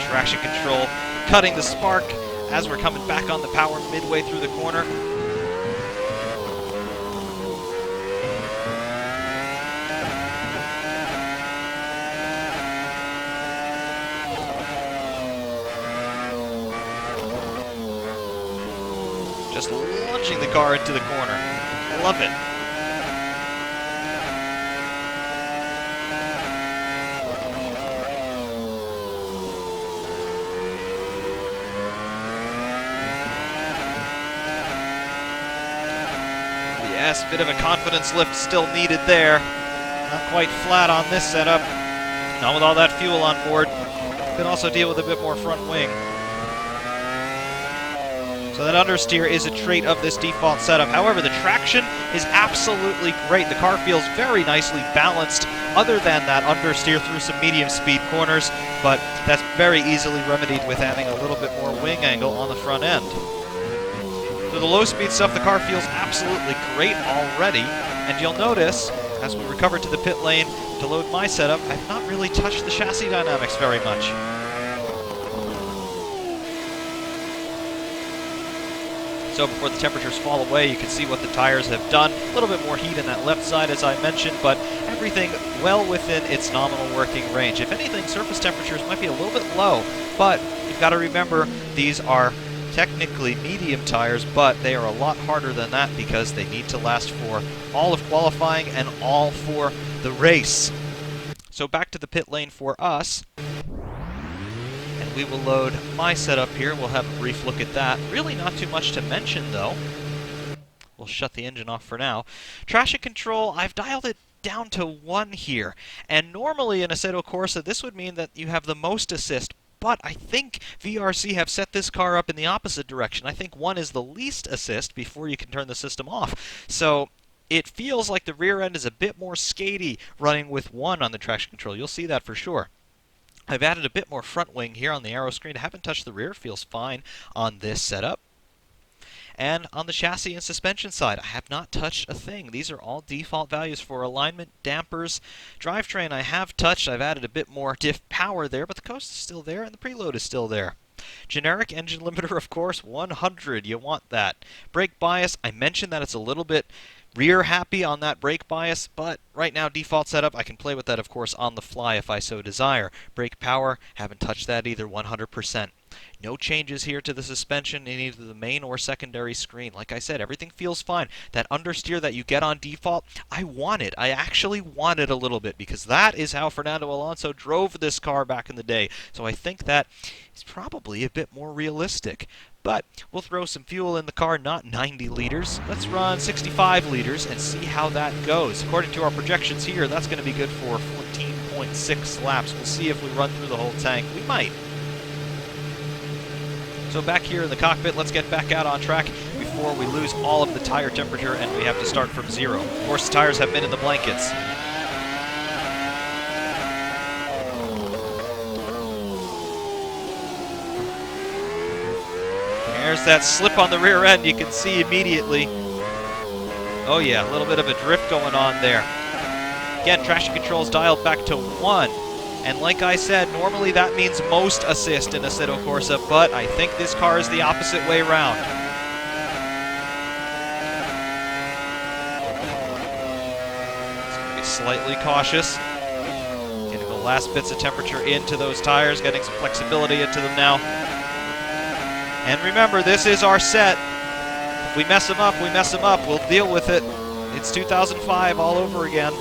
Traction control cutting the spark as we're coming back on the power midway through the corner. Just launching the car into the corner. Love it. Yes, bit of a confidence lift still needed there. Not quite flat on this setup. Not with all that fuel on board. Can also deal with a bit more front wing. So that understeer is a trait of this default setup. However, the traction is absolutely great. The car feels very nicely balanced other than that understeer through some medium speed corners, but that's very easily remedied with adding a little bit more wing angle on the front end. For the low speed stuff, the car feels absolutely great already, and you'll notice, as we recover to the pit lane to load my setup, I've not really touched the chassis dynamics very much. So before the temperatures fall away, you can see what the tires have done. A little bit more heat in that left side, as I mentioned, but everything well within its nominal working range. If anything, surface temperatures might be a little bit low, but you've got to remember these are technically medium tires, but they are a lot harder than that because they need to last for all of qualifying and all for the race. So back to the pit lane for us, and we will load my setup here. We'll have a brief look at that. Really not too much to mention though. We'll shut the engine off for now. Traction control, I've dialed it down to 1 here, and normally in Assetto Corsa this would mean that you have the most assist, but I think VRC have set this car up in the opposite direction. I think 1 is the least assist before you can turn the system off. So it feels like the rear end is a bit more skatey running with 1 on the traction control. You'll see that for sure. I've added a bit more front wing here on the aero screen. I haven't touched the rear. Feels fine on this setup. And on the chassis and suspension side, I have not touched a thing. These are all default values for alignment, dampers. Drivetrain I have touched. I've added a bit more diff power there, but the coast is still there and the preload is still there. Generic engine limiter, of course, 100. You want that. Brake bias, I mentioned that it's a little bit rear happy on that brake bias, but right now default setup, I can play with that, of course, on the fly if I so desire. Brake power, haven't touched that either, 100%. No changes here to the suspension in either the main or secondary screen. Like I said, everything feels fine. That understeer that you get on default, I want it. I actually want it a little bit because that is how Fernando Alonso drove this car back in the day. So I think that is probably a bit more realistic. But we'll throw some fuel in the car, not 90 liters. Let's run 65 liters and see how that goes. According to our projections here, that's going to be good for 14.6 laps. We'll see if we run through the whole tank. We might. So back here in the cockpit, let's get back out on track before we lose all of the tire temperature and we have to start from 0. Of course, the tires have been in the blankets. There's that slip on the rear end you can see immediately. Oh yeah, a little bit of a drift going on there. Again, traction control is dialed back to 1. And like I said, normally that means most assist in Assetto Corsa, but I think this car is the opposite way around. slightly cautious. Getting the last bits of temperature into those tires, getting some flexibility into them now. And remember, this is our set. If we mess them up, we mess them up. We'll deal with it. It's 2005 all over again.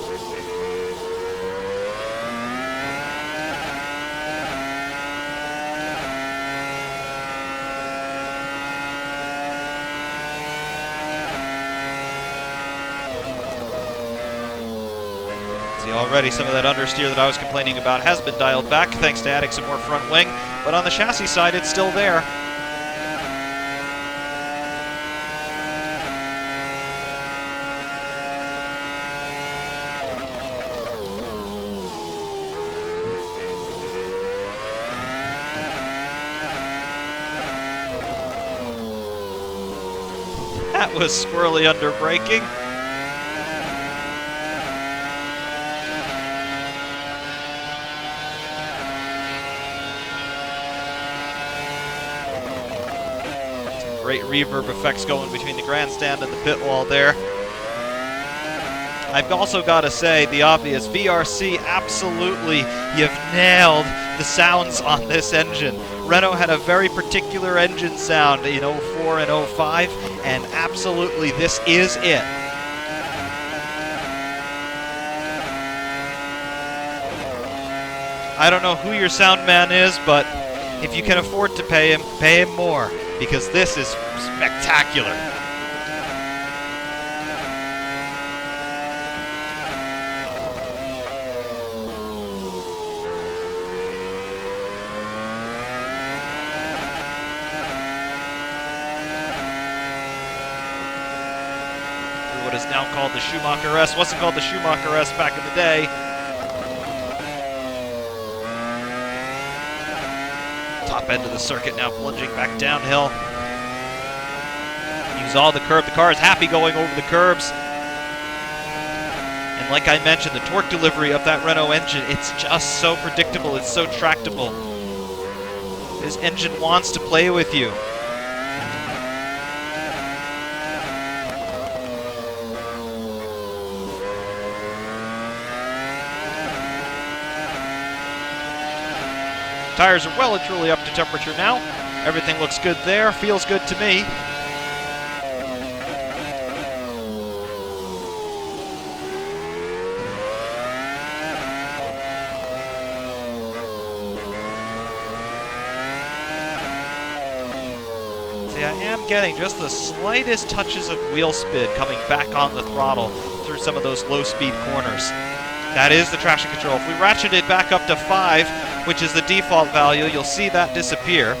See, already some of that understeer that I was complaining about has been dialed back thanks to adding some more front wing, but on the chassis side, it's still there. That was squirrely under braking. Great reverb effects going between the grandstand and the pit wall there. I've also got to say the obvious, VRC, absolutely, you've nailed the sounds on this engine. Renault had a very particular engine sound in 04 and 05, and absolutely this is it. I don't know who your sound man is, but if you can afford to pay him more, because this is spectacular. What is now called the Schumacher S. Wasn't called the Schumacher S back in the day. Top end of the circuit now plunging back downhill. Use all the curb. The car is happy going over the curbs. And like I mentioned, the torque delivery of that Renault engine, it's just so predictable. It's so tractable. This engine wants to play with you. Tires are well and truly up to temperature now. Everything looks good there, feels good to me. See, I am getting just the slightest touches of wheel spin coming back on the throttle through some of those low speed corners. That is the traction control. If we ratchet it back up to 5, which is the default value, you'll see that disappear.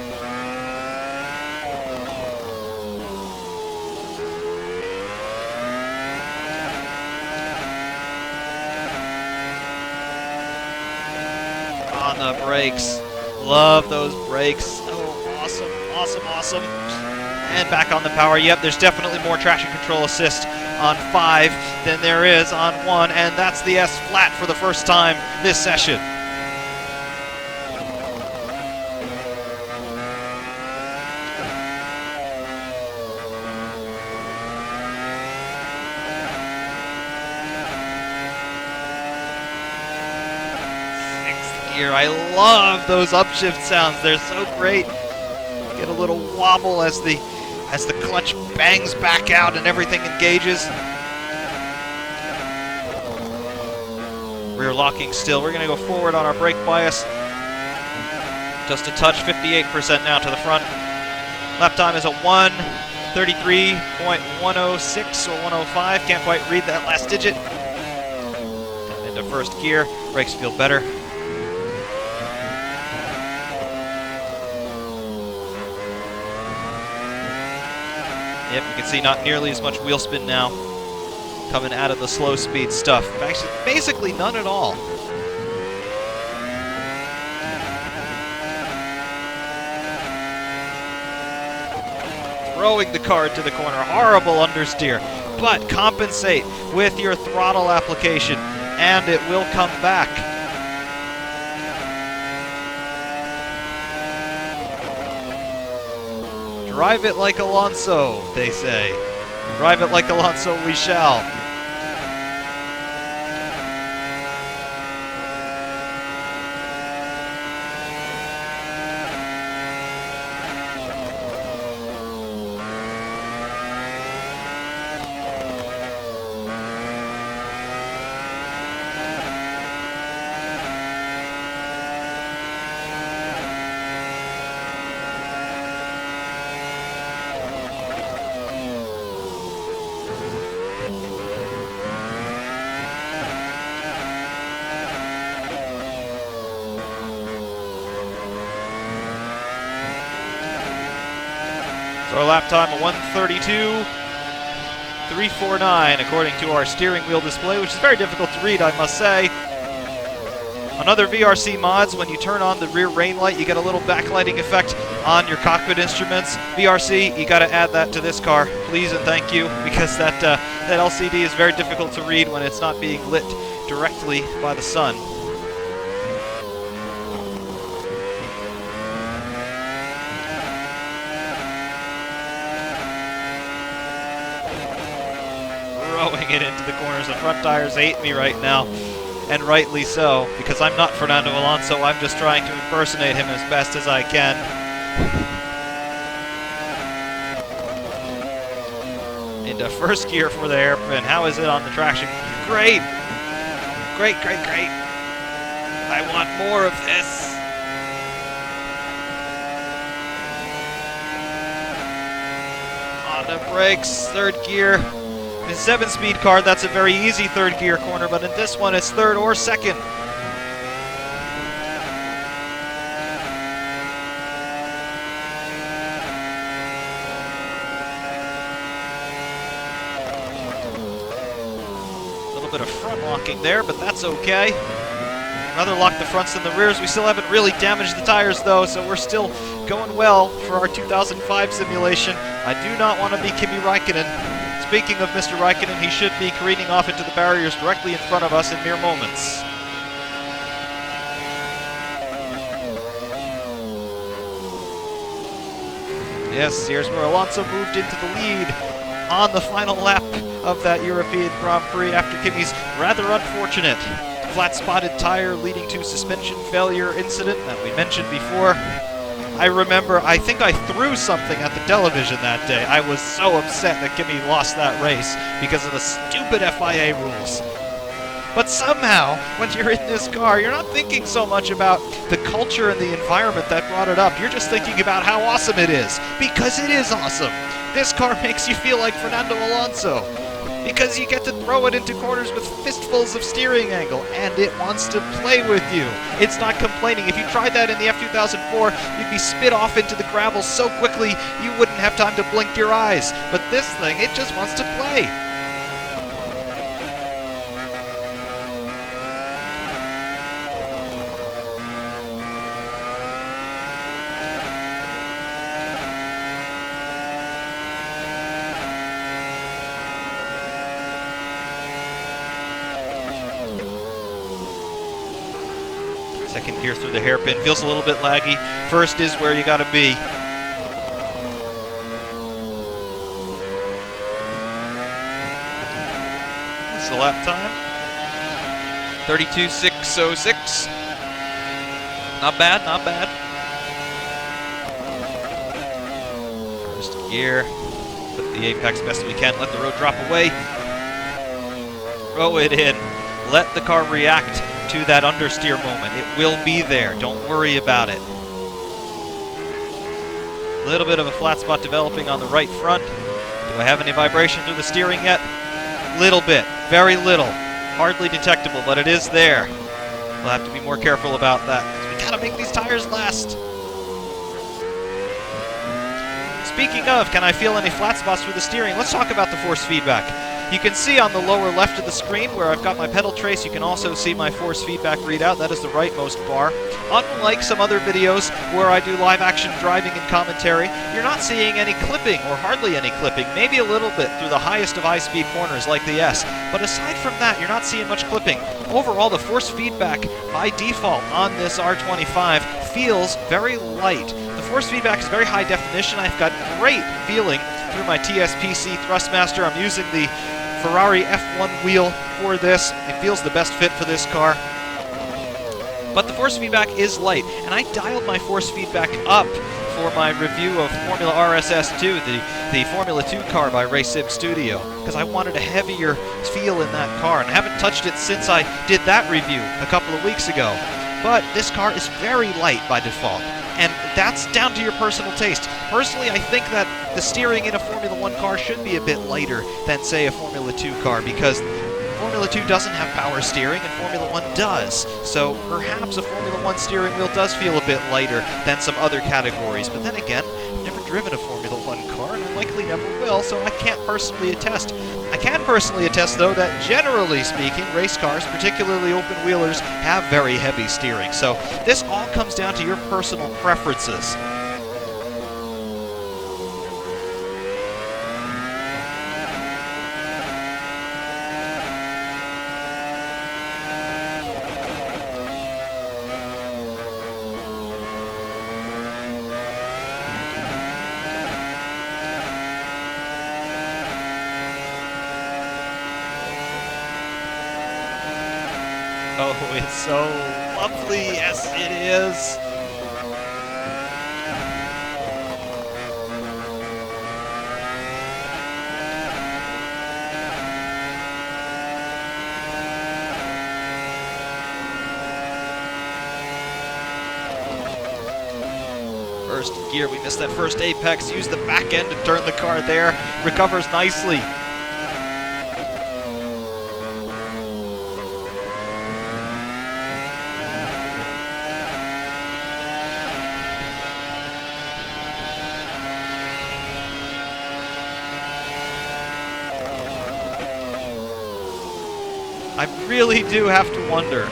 On the brakes. Love those brakes. Oh, awesome, awesome, awesome. And back on the power. Yep, there's definitely more traction control assist on 5 than there is on 1, and that's the S flat for the first time this session. I love those upshift sounds. They're so great. Get a little wobble as the clutch bangs back out and everything engages. Rear locking still. We're going to go forward on our brake bias. Just a touch, 58% now to the front. Lap time is a 1:33.106 or 105. Can't quite read that last digit. Coming into first gear. Brakes feel better. Yep, you can see not nearly as much wheel spin now coming out of the slow speed stuff. Actually, basically none at all. Throwing the car into the corner, horrible understeer, but compensate with your throttle application and it will come back. Drive it like Alonso, they say. Drive it like Alonso we shall. So our lap time of 1:32.349 according to our steering wheel display, which is very difficult to read, I must say. On other VRC mods, when you turn on the rear rain light, you get a little backlighting effect on your cockpit instruments. VRC, you got to add that to this car, please and thank you, because that LCD is very difficult to read when it's not being lit directly by the sun. Throwing it into the corners. The front tires hate me right now. And rightly so, because I'm not Fernando Alonso. I'm just trying to impersonate him as best as I can. Into first gear for the hairpin. How is it on the traction? Great! Great, great, great. I want more of this. On the brakes, third gear. In a 7-speed car, that's a very easy third gear corner, but in this one, it's third or second. A little bit of front locking there, but that's okay. Rather lock the fronts than the rears. We still haven't really damaged the tires, though, so we're still going well for our 2005 simulation. I do not want to be Kimi Räikkönen. Speaking of Mr. Räikkönen, he should be careening off into the barriers directly in front of us in mere moments. Yes, here's where Alonso moved into the lead on the final lap of that European Grand Prix after Kimi's rather unfortunate flat-spotted tire leading to suspension failure incident that we mentioned before. I remember, I think I threw something at the television that day. I was so upset that Kimi lost that race because of the stupid FIA rules. But somehow, when you're in this car, you're not thinking so much about the culture and the environment that brought it up. You're just thinking about how awesome it is, because it is awesome. This car makes you feel like Fernando Alonso, because you get to throw it into corners with fistfuls of steering angle, and it wants to play with you. It's not complaining. If you tried that in the F2004, you'd be spit off into the gravel so quickly you wouldn't have time to blink your eyes. But this thing, it just wants to play. Second gear through the hairpin. Feels a little bit laggy. First is where you gotta be. What's the lap time? 32.606. Not bad, not bad. First gear. Put the apex best we can. Let the road drop away. Throw it in. Let the car react to that understeer moment. It will be there. Don't worry about it. A little bit of a flat spot developing on the right front. Do I have any vibration through the steering yet? Little bit. Very little. Hardly detectable, but it is there. We'll have to be more careful about that. We gotta make these tires last. Speaking of, can I feel any flat spots through the steering? Let's talk about the force feedback. You can see on the lower left of the screen where I've got my pedal trace, you can also see my force feedback readout. That is the rightmost bar. Unlike some other videos where I do live action driving and commentary, you're not seeing any clipping, or hardly any clipping, maybe a little bit through the highest of high-speed corners like the S. But aside from that, you're not seeing much clipping. Overall, the force feedback by default on this R25 feels very light. The force feedback is very high definition. I've got great feeling through my TSPC Thrustmaster. I'm using the Ferrari F1 wheel for this. It feels the best fit for this car. But the force feedback is light, and I dialed my force feedback up for my review of Formula RSS2, the Formula 2 car by RaceSim Studio, because I wanted a heavier feel in that car, and I haven't touched it since I did that review a couple of weeks ago. But this car is very light by default, and that's down to your personal taste. Personally, I think that the steering in a Formula 1 car should be a bit lighter than, say, a Formula 2 car, because Formula 2 doesn't have power steering, and Formula 1 does. So perhaps a Formula 1 steering wheel does feel a bit lighter than some other categories. But then again, I've never driven a Formula 1 car, and I likely never will, so I can't personally attest. I can personally attest, though, that generally speaking, race cars, particularly open-wheelers, have very heavy steering. So this all comes down to your personal preferences. Oh, it's so lovely, yes it is. First gear, we missed that first apex, use the back end to turn the car there, recovers nicely. I really do have to wonder,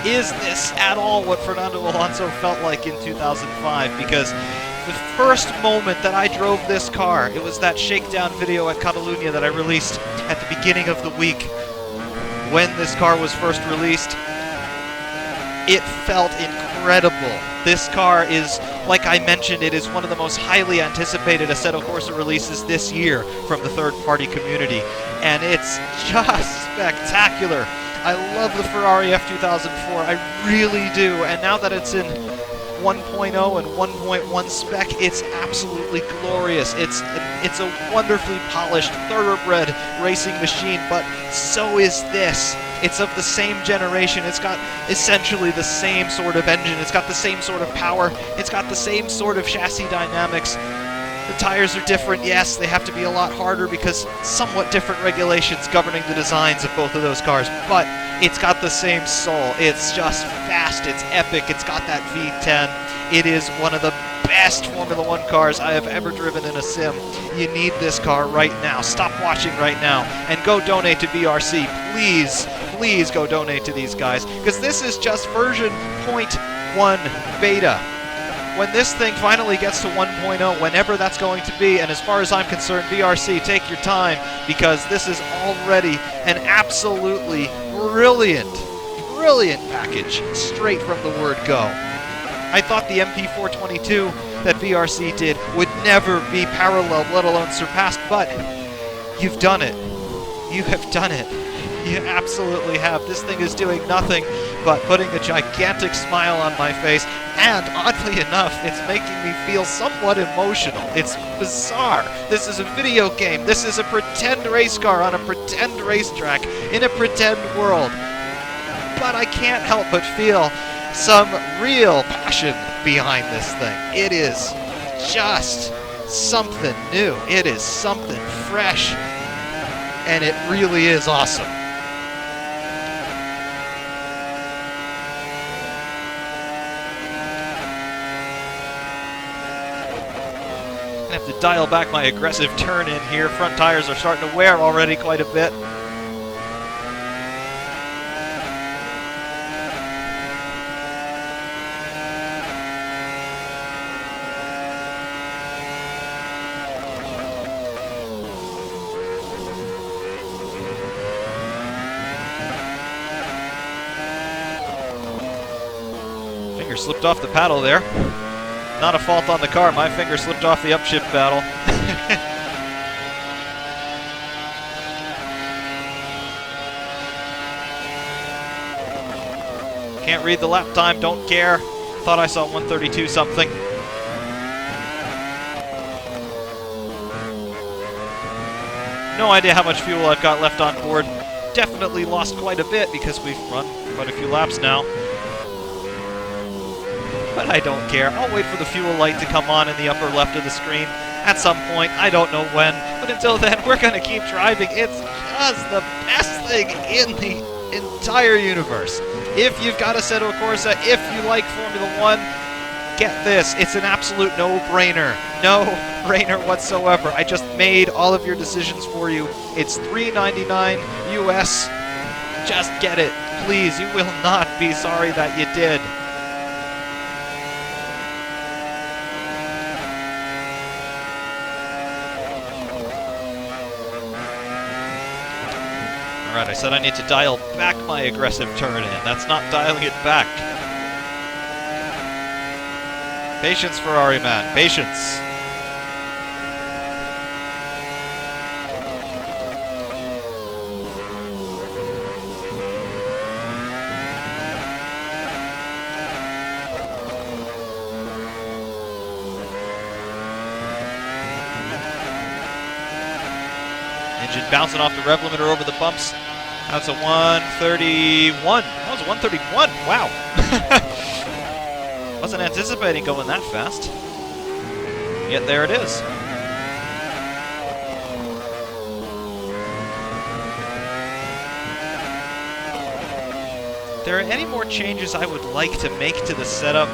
is this at all what Fernando Alonso felt like in 2005? Because the first moment that I drove this car, it was that shakedown video at Catalunya that I released at the beginning of the week. When this car was first released, it felt incredible. This car is, like I mentioned, it is one of the most highly anticipated Assetto Corsa releases this year from the third-party community, and it's just spectacular. I love the Ferrari F2004, I really do, and now that it's in 1.0 and 1.1 spec, it's absolutely glorious. It's a wonderfully polished, thoroughbred racing machine, but so is this. It's of the same generation. It's got essentially the same sort of engine. It's got the same sort of power. It's got the same sort of chassis dynamics. The tires are different, yes, they have to be a lot harder because somewhat different regulations governing the designs of both of those cars, but it's got the same soul. It's just fast, it's epic, it's got that V10. It is one of the best Formula 1 cars I have ever driven in a sim. You need this car right now. Stop watching right now and go donate to VRC. Please, please go donate to these guys, because this is just version 0.1 beta. When this thing finally gets to 1.0, whenever that's going to be, and as far as I'm concerned, VRC, take your time, because this is already an absolutely brilliant package, straight from the word go. I thought the MP422 that VRC did would never be paralleled, let alone surpassed, but you've done it. You have done it. You absolutely have. This thing is doing nothing but putting a gigantic smile on my face, and oddly enough, it's making me feel somewhat emotional. It's bizarre. This is a video game. This is a pretend race car on a pretend racetrack in a pretend world. But I can't help but feel some real passion behind this thing. It is just something new. It is something fresh, and it really is awesome. I have to dial back my aggressive turn in here. Front tires are starting to wear already quite a bit. Finger slipped off the paddle there. Not a fault on the car, my finger slipped off the upshift paddle. Can't read the lap time, don't care. Thought I saw 132 something. No idea how much fuel I've got left on board. Definitely lost quite a bit because we've run quite a few laps now. But but I don't care. I'll wait for the fuel light to come on in the upper left of the screen at some point. I don't know when, but until then, we're going to keep driving. It's just the best thing in the entire universe. If you've got Assetto Corsa, if you like Formula 1, get this. It's an absolute no-brainer. No-brainer whatsoever. I just made all of your decisions for you. It's $3.99 US. Just get it. Please, you will not be sorry that you did. Alright, I said I need to dial back my aggressive turn in. That's not dialing it back. Patience, Ferrari man. Patience. Engine bouncing off the rev limiter over the bumps. That's a 131. That was a 131. Wow. Wasn't anticipating going that fast. Yet there it is. If there are any more changes I would like to make to the setup,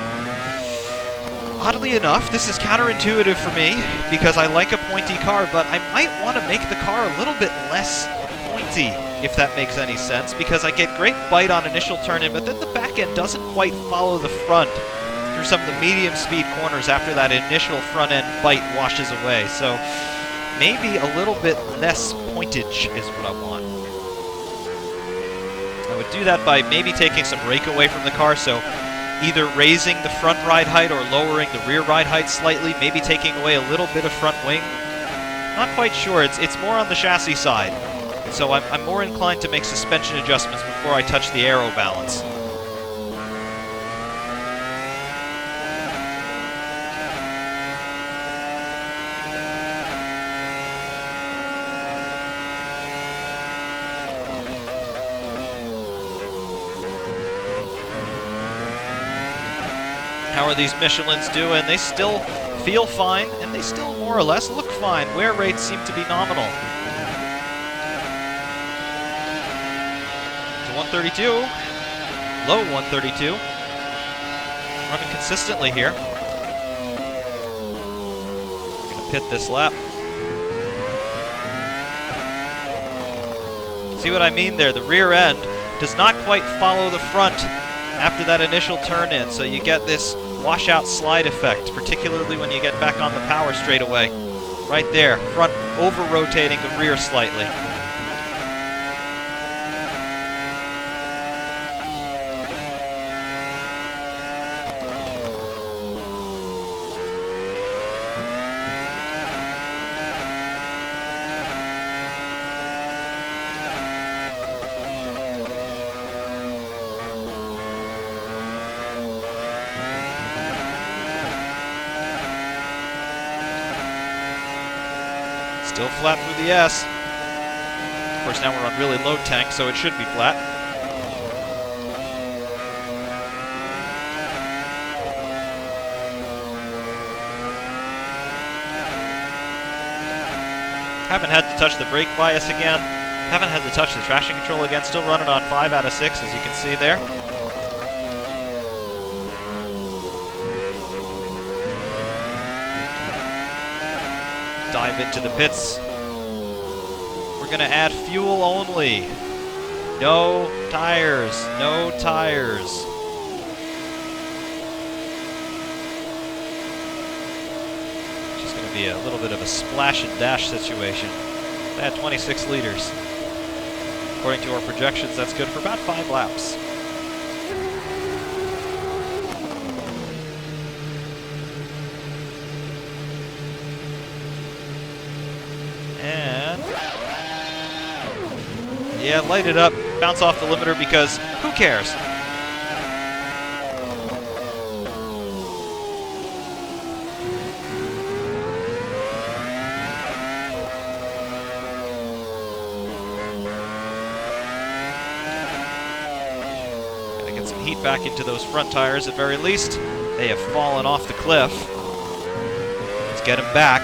oddly enough, this is counterintuitive for me because I like a pointy car, but I might want to make the car a little bit less pointy, if that makes any sense, because I get great bite on initial turn-in, but then the back end doesn't quite follow the front through some of the medium speed corners after that initial front end bite washes away. So maybe a little bit less pointage is what I want. I would do that by maybe taking some rake away from the car, so either raising the front ride height or lowering the rear ride height slightly, maybe taking away a little bit of front wing. Not quite sure, it's more on the chassis side. So I'm more inclined to make suspension adjustments before I touch the aero balance. How are these Michelins doing? They still feel fine, and they still more or less look fine. Wear rates seem to be nominal. To 132. Low 132. Running consistently here. We're going to pit this lap. See what I mean there? The rear end does not quite follow the front after that initial turn-in, so you get this washout slide effect, particularly when you get back on the power straightaway. Right there, front over-rotating the rear slightly. Still flat through the S. Of course, now we're on really low tank, so it should be flat. Haven't had to touch the brake bias again. Haven't had to touch the traction control again. Still running on 5 out of 6, as you can see there. Dive into the pits. We're going to add fuel only. No tires. No tires. Just going to be a little bit of a splash and dash situation. They had 26 liters. According to our projections, that's good for about 5 laps. Yeah, light it up, bounce off the limiter because who cares? Gotta get some heat back into those front tires at very least. They have fallen off the cliff. Let's get them back.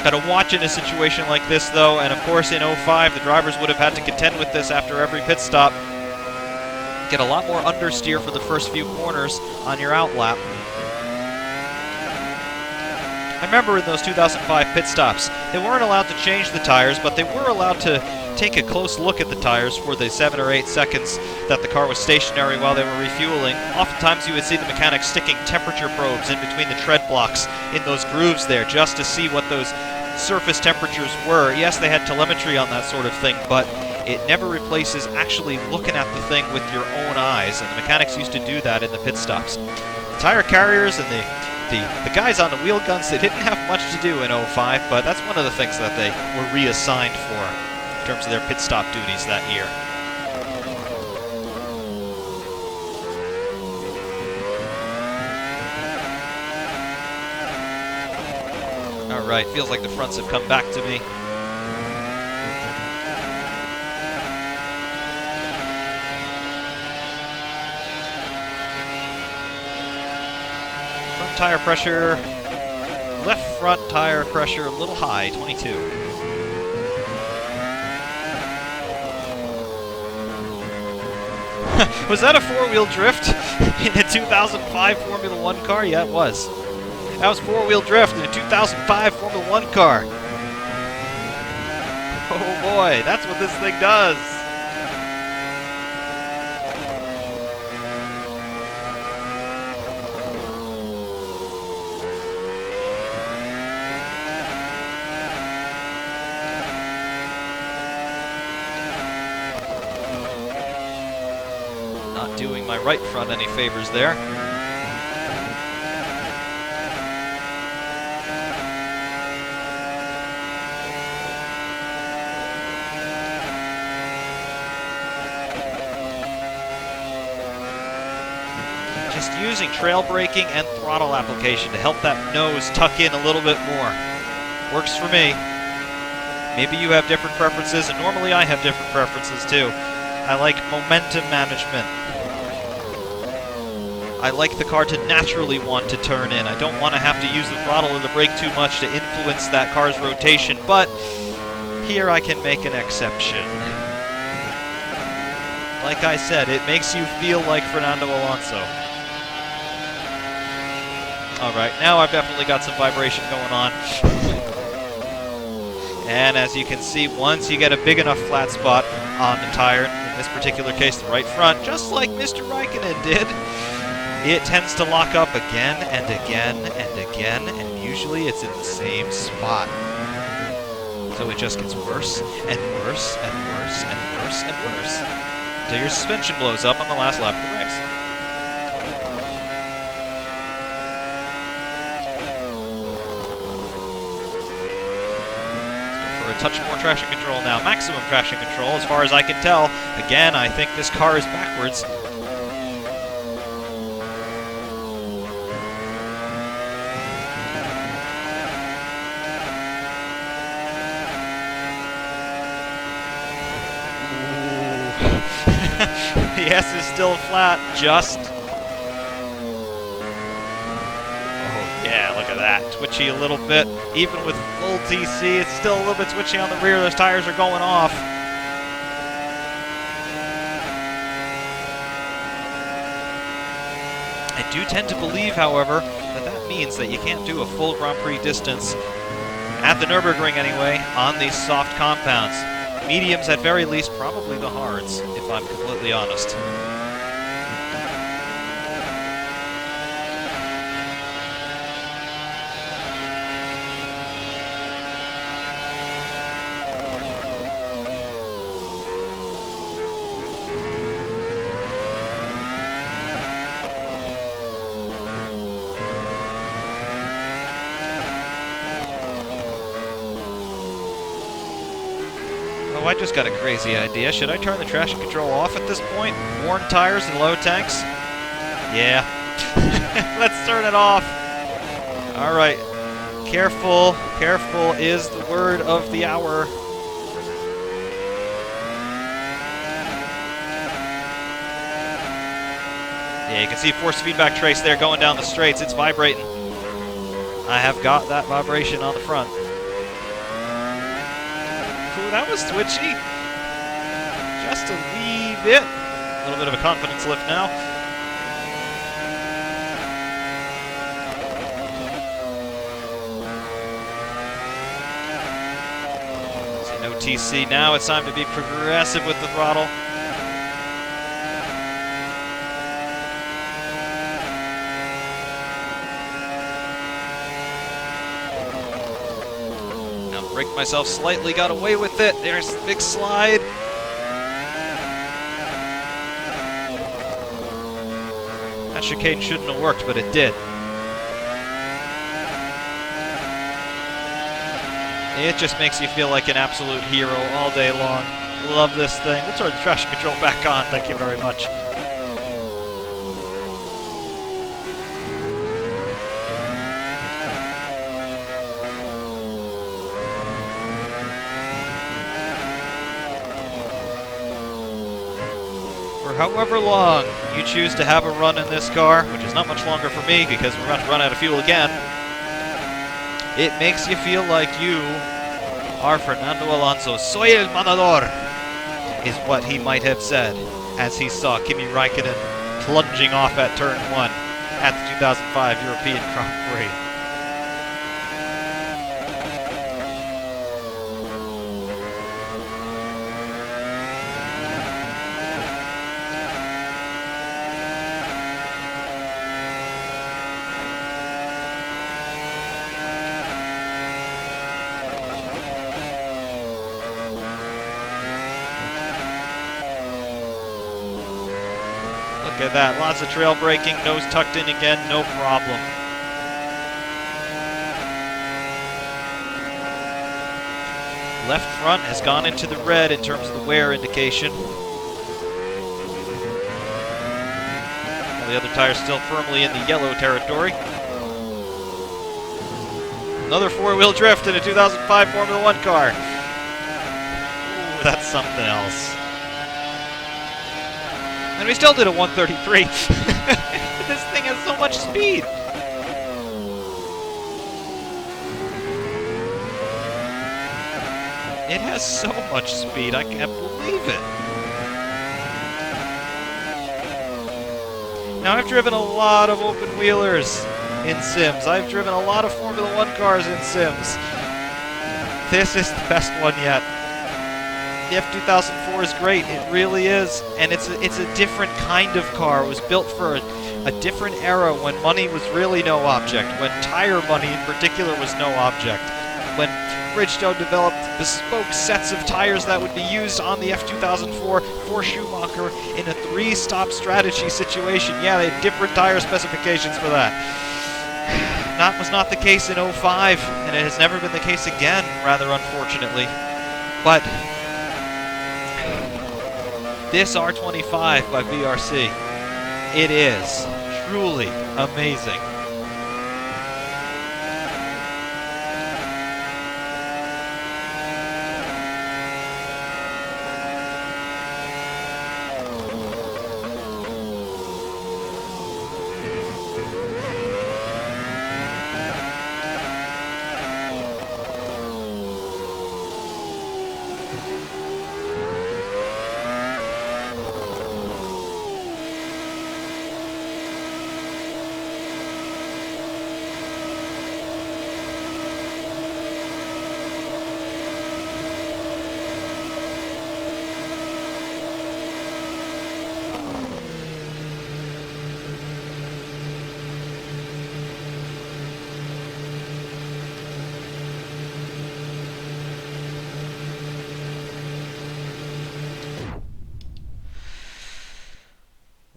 Got to watch in a situation like this, though, and of course in 05, the drivers would have had to contend with this after every pit stop. Get a lot more understeer for the first few corners on your outlap. I remember in those 2005 pit stops, they weren't allowed to change the tires, but they were allowed to take a close look at the tires for the 7 or 8 seconds that the car was stationary while they were refueling. Oftentimes you would see the mechanics sticking temperature probes in between the tread blocks in those grooves there just to see what those surface temperatures were. Yes, they had telemetry on that sort of thing, but it never replaces actually looking at the thing with your own eyes, and the mechanics used to do that in the pit stops. The tire carriers and the guys on the wheel guns, they didn't have much to do in 05, but that's one of the things that they were reassigned for in terms of their pit stop duties that year. Alright, feels like the fronts have come back to me. Front tire pressure, left front tire pressure a little high, 22. Was that a four-wheel drift in a 2005 Formula 1 car? Yeah, it was. That was four-wheel drift in a 2005 Formula 1 car. Oh boy, that's what this thing does. Not doing my right front any favors there. Just using trail braking and throttle application to help that nose tuck in a little bit more. Works for me. Maybe you have different preferences, and normally I have different preferences too. I like momentum management. I like the car to naturally want to turn in. I don't want to have to use the throttle or the brake too much to influence that car's rotation, but here I can make an exception. Like I said, it makes you feel like Fernando Alonso. Alright, now I've definitely got some vibration going on. And as you can see, once you get a big enough flat spot on the tire, in this particular case the right front, just like Mr. Raikkonen did, it tends to lock up again and again and again, and usually it's in the same spot. So it just gets worse and worse and worse and worse and worse, until your suspension blows up on the last lap of the race. A touch more traction control now. Maximum traction control as far as I can tell. Again, I think this car is backwards. The S is still flat, just. Yeah, look at that. Twitchy a little bit. Even with full TC, it's still a little bit twitchy on the rear. Those tires are going off. I do tend to believe, however, that that means that you can't do a full Grand Prix distance, at the Nurburgring anyway, on these soft compounds. Mediums at very least, probably the hards, if I'm completely honest. I just got a crazy idea. Should I turn the traction control off at this point? Worn tires and low tanks? Yeah. Let's turn it off. Alright. Careful. Careful is the word of the hour. Yeah, you can see force feedback trace there going down the straights. It's vibrating. I have got that vibration on the front. Ooh, that was twitchy. Just a wee bit. A little bit of a confidence lift now. So no TC now. It's time to be progressive with the throttle. Braked myself slightly, got away with it. There's the big slide. That chicane shouldn't have worked, but it did. It just makes you feel like an absolute hero all day long. Love this thing. We'll turn the traction control back on. Thank you very much. However long you choose to have a run in this car, which is not much longer for me because we're about to run out of fuel again, it makes you feel like you are Fernando Alonso. Soy el matador, is what he might have said as he saw Kimi Raikkonen plunging off at turn 1 at the 2005 European Grand Prix. Look at that, lots of trail braking, nose tucked in again, no problem. Left front has gone into the red in terms of the wear indication. All the other tires still firmly in the yellow territory. Another four-wheel drift in a 2005 Formula One car. Ooh, that's something else. And we still did a 133. This thing has so much speed. It has so much speed, I can't believe it. Now, I've driven a lot of open wheelers in sims. I've driven a lot of Formula One cars in sims. This is the best one yet. The F2004 is great, it really is, and it's a different kind of car. It was built for a different era when money was really no object, when tire money in particular was no object, when Bridgestone developed bespoke sets of tires that would be used on the F2004 for Schumacher in a three-stop strategy situation. Yeah, they had different tire specifications for that. That was not the case in '05, and it has never been the case again, rather unfortunately. But this R25 by VRC, it is truly amazing.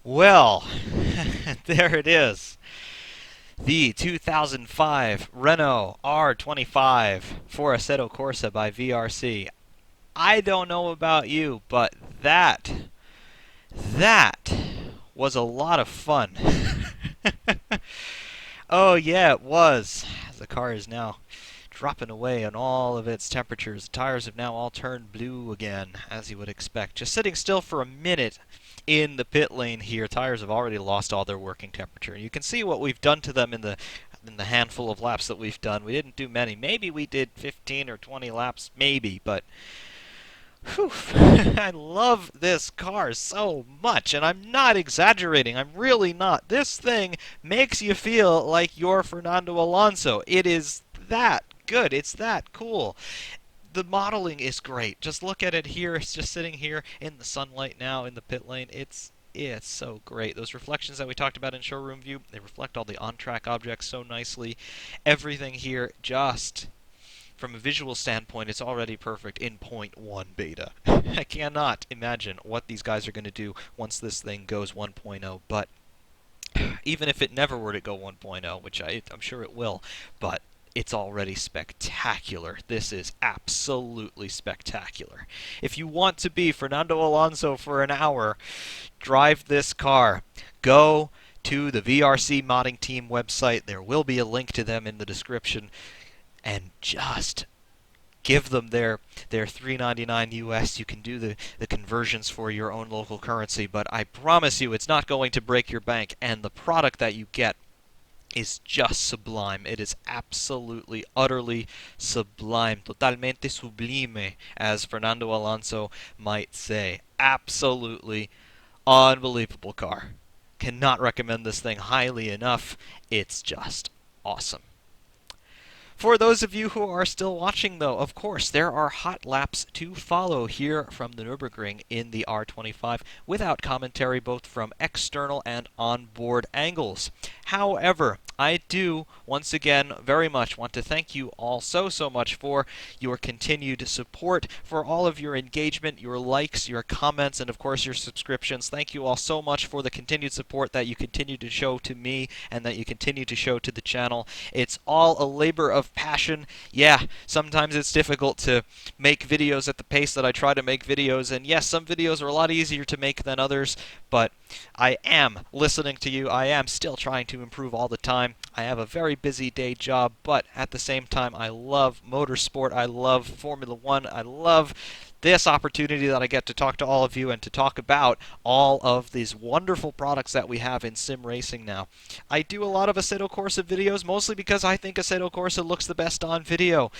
Well, there it is. The 2005 Renault R25 for Assetto Corsa by VRC. I don't know about you, but that was a lot of fun. Oh yeah, it was. The car is now dropping away on all of its temperatures. The tires have now all turned blue again, as you would expect. Just sitting still for a minute in the pit lane here. Tires have already lost all their working temperature. You can see what we've done to them in the handful of laps that we've done. We didn't do many. Maybe we did 15 or 20 laps, maybe, but whew, I love this car so much, and I'm not exaggerating. I'm really not. This thing makes you feel like you're Fernando Alonso. It is that good. It's that cool. The modeling is great. Just look at it here. It's just sitting here in the sunlight now in the pit lane. It's so great. Those reflections that we talked about in showroom view, they reflect all the on-track objects so nicely. Everything here just from a visual standpoint, it's already perfect in 0.1 beta. I cannot imagine what these guys are going to do once this thing goes 1.0, but even if it never were to go 1.0, which I'm sure it will, but it's already spectacular. This is absolutely spectacular. If you want to be Fernando Alonso for an hour, drive this car. Go to the VRC Modding Team website. There will be a link to them in the description. And just give them their $3.99 US. You can do the conversions for your own local currency, but I promise you it's not going to break your bank, and the product that you get is just sublime. It is absolutely, utterly sublime. Totalmente sublime, as Fernando Alonso might say. Absolutely unbelievable car. Cannot recommend this thing highly enough. It's just awesome. For those of you who are still watching, though, of course, there are hot laps to follow here from the Nurburgring in the R25 without commentary both from external and onboard angles. However, I do, once again, very much want to thank you all so much for your continued support, for all of your engagement, your likes, your comments, and of course your subscriptions. Thank you all so much for the continued support that you continue to show to me and that you continue to show to the channel. It's all a labor of passion. Yeah, sometimes it's difficult to make videos at the pace that I try to make videos, and yes, some videos are a lot easier to make than others, but I am listening to you. I am still trying to improve all the time. I have a very busy day job, but at the same time, I love motorsport. I love Formula One. I love this opportunity that I get to talk to all of you and to talk about all of these wonderful products that we have in sim racing now. I do a lot of Assetto Corsa videos, mostly because I think Assetto Corsa looks the best on video.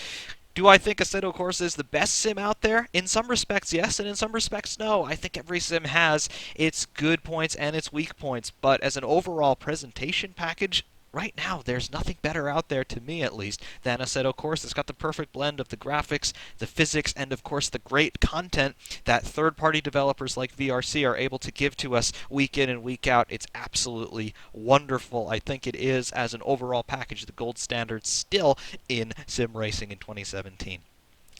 Do I think Assetto Corsa is the best sim out there? In some respects, yes, and in some respects, no. I think every sim has its good points and its weak points, but as an overall presentation package, right now, there's nothing better out there, to me at least, than Assetto Corsa. It's got the perfect blend of the graphics, the physics, and of course the great content that third-party developers like VRC are able to give to us week in and week out. It's absolutely wonderful. I think it is, as an overall package, the gold standard still in sim racing in 2017.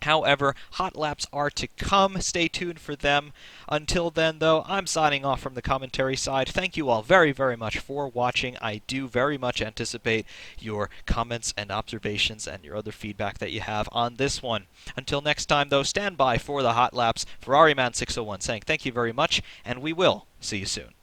However, hot laps are to come. Stay tuned for them. Until then, though, I'm signing off from the commentary side. Thank you all very much for watching. I do very much anticipate your comments and observations and your other feedback that you have on this one. Until next time, though, stand by for the hot laps. FerrariMan601 saying thank you very much, and we will see you soon.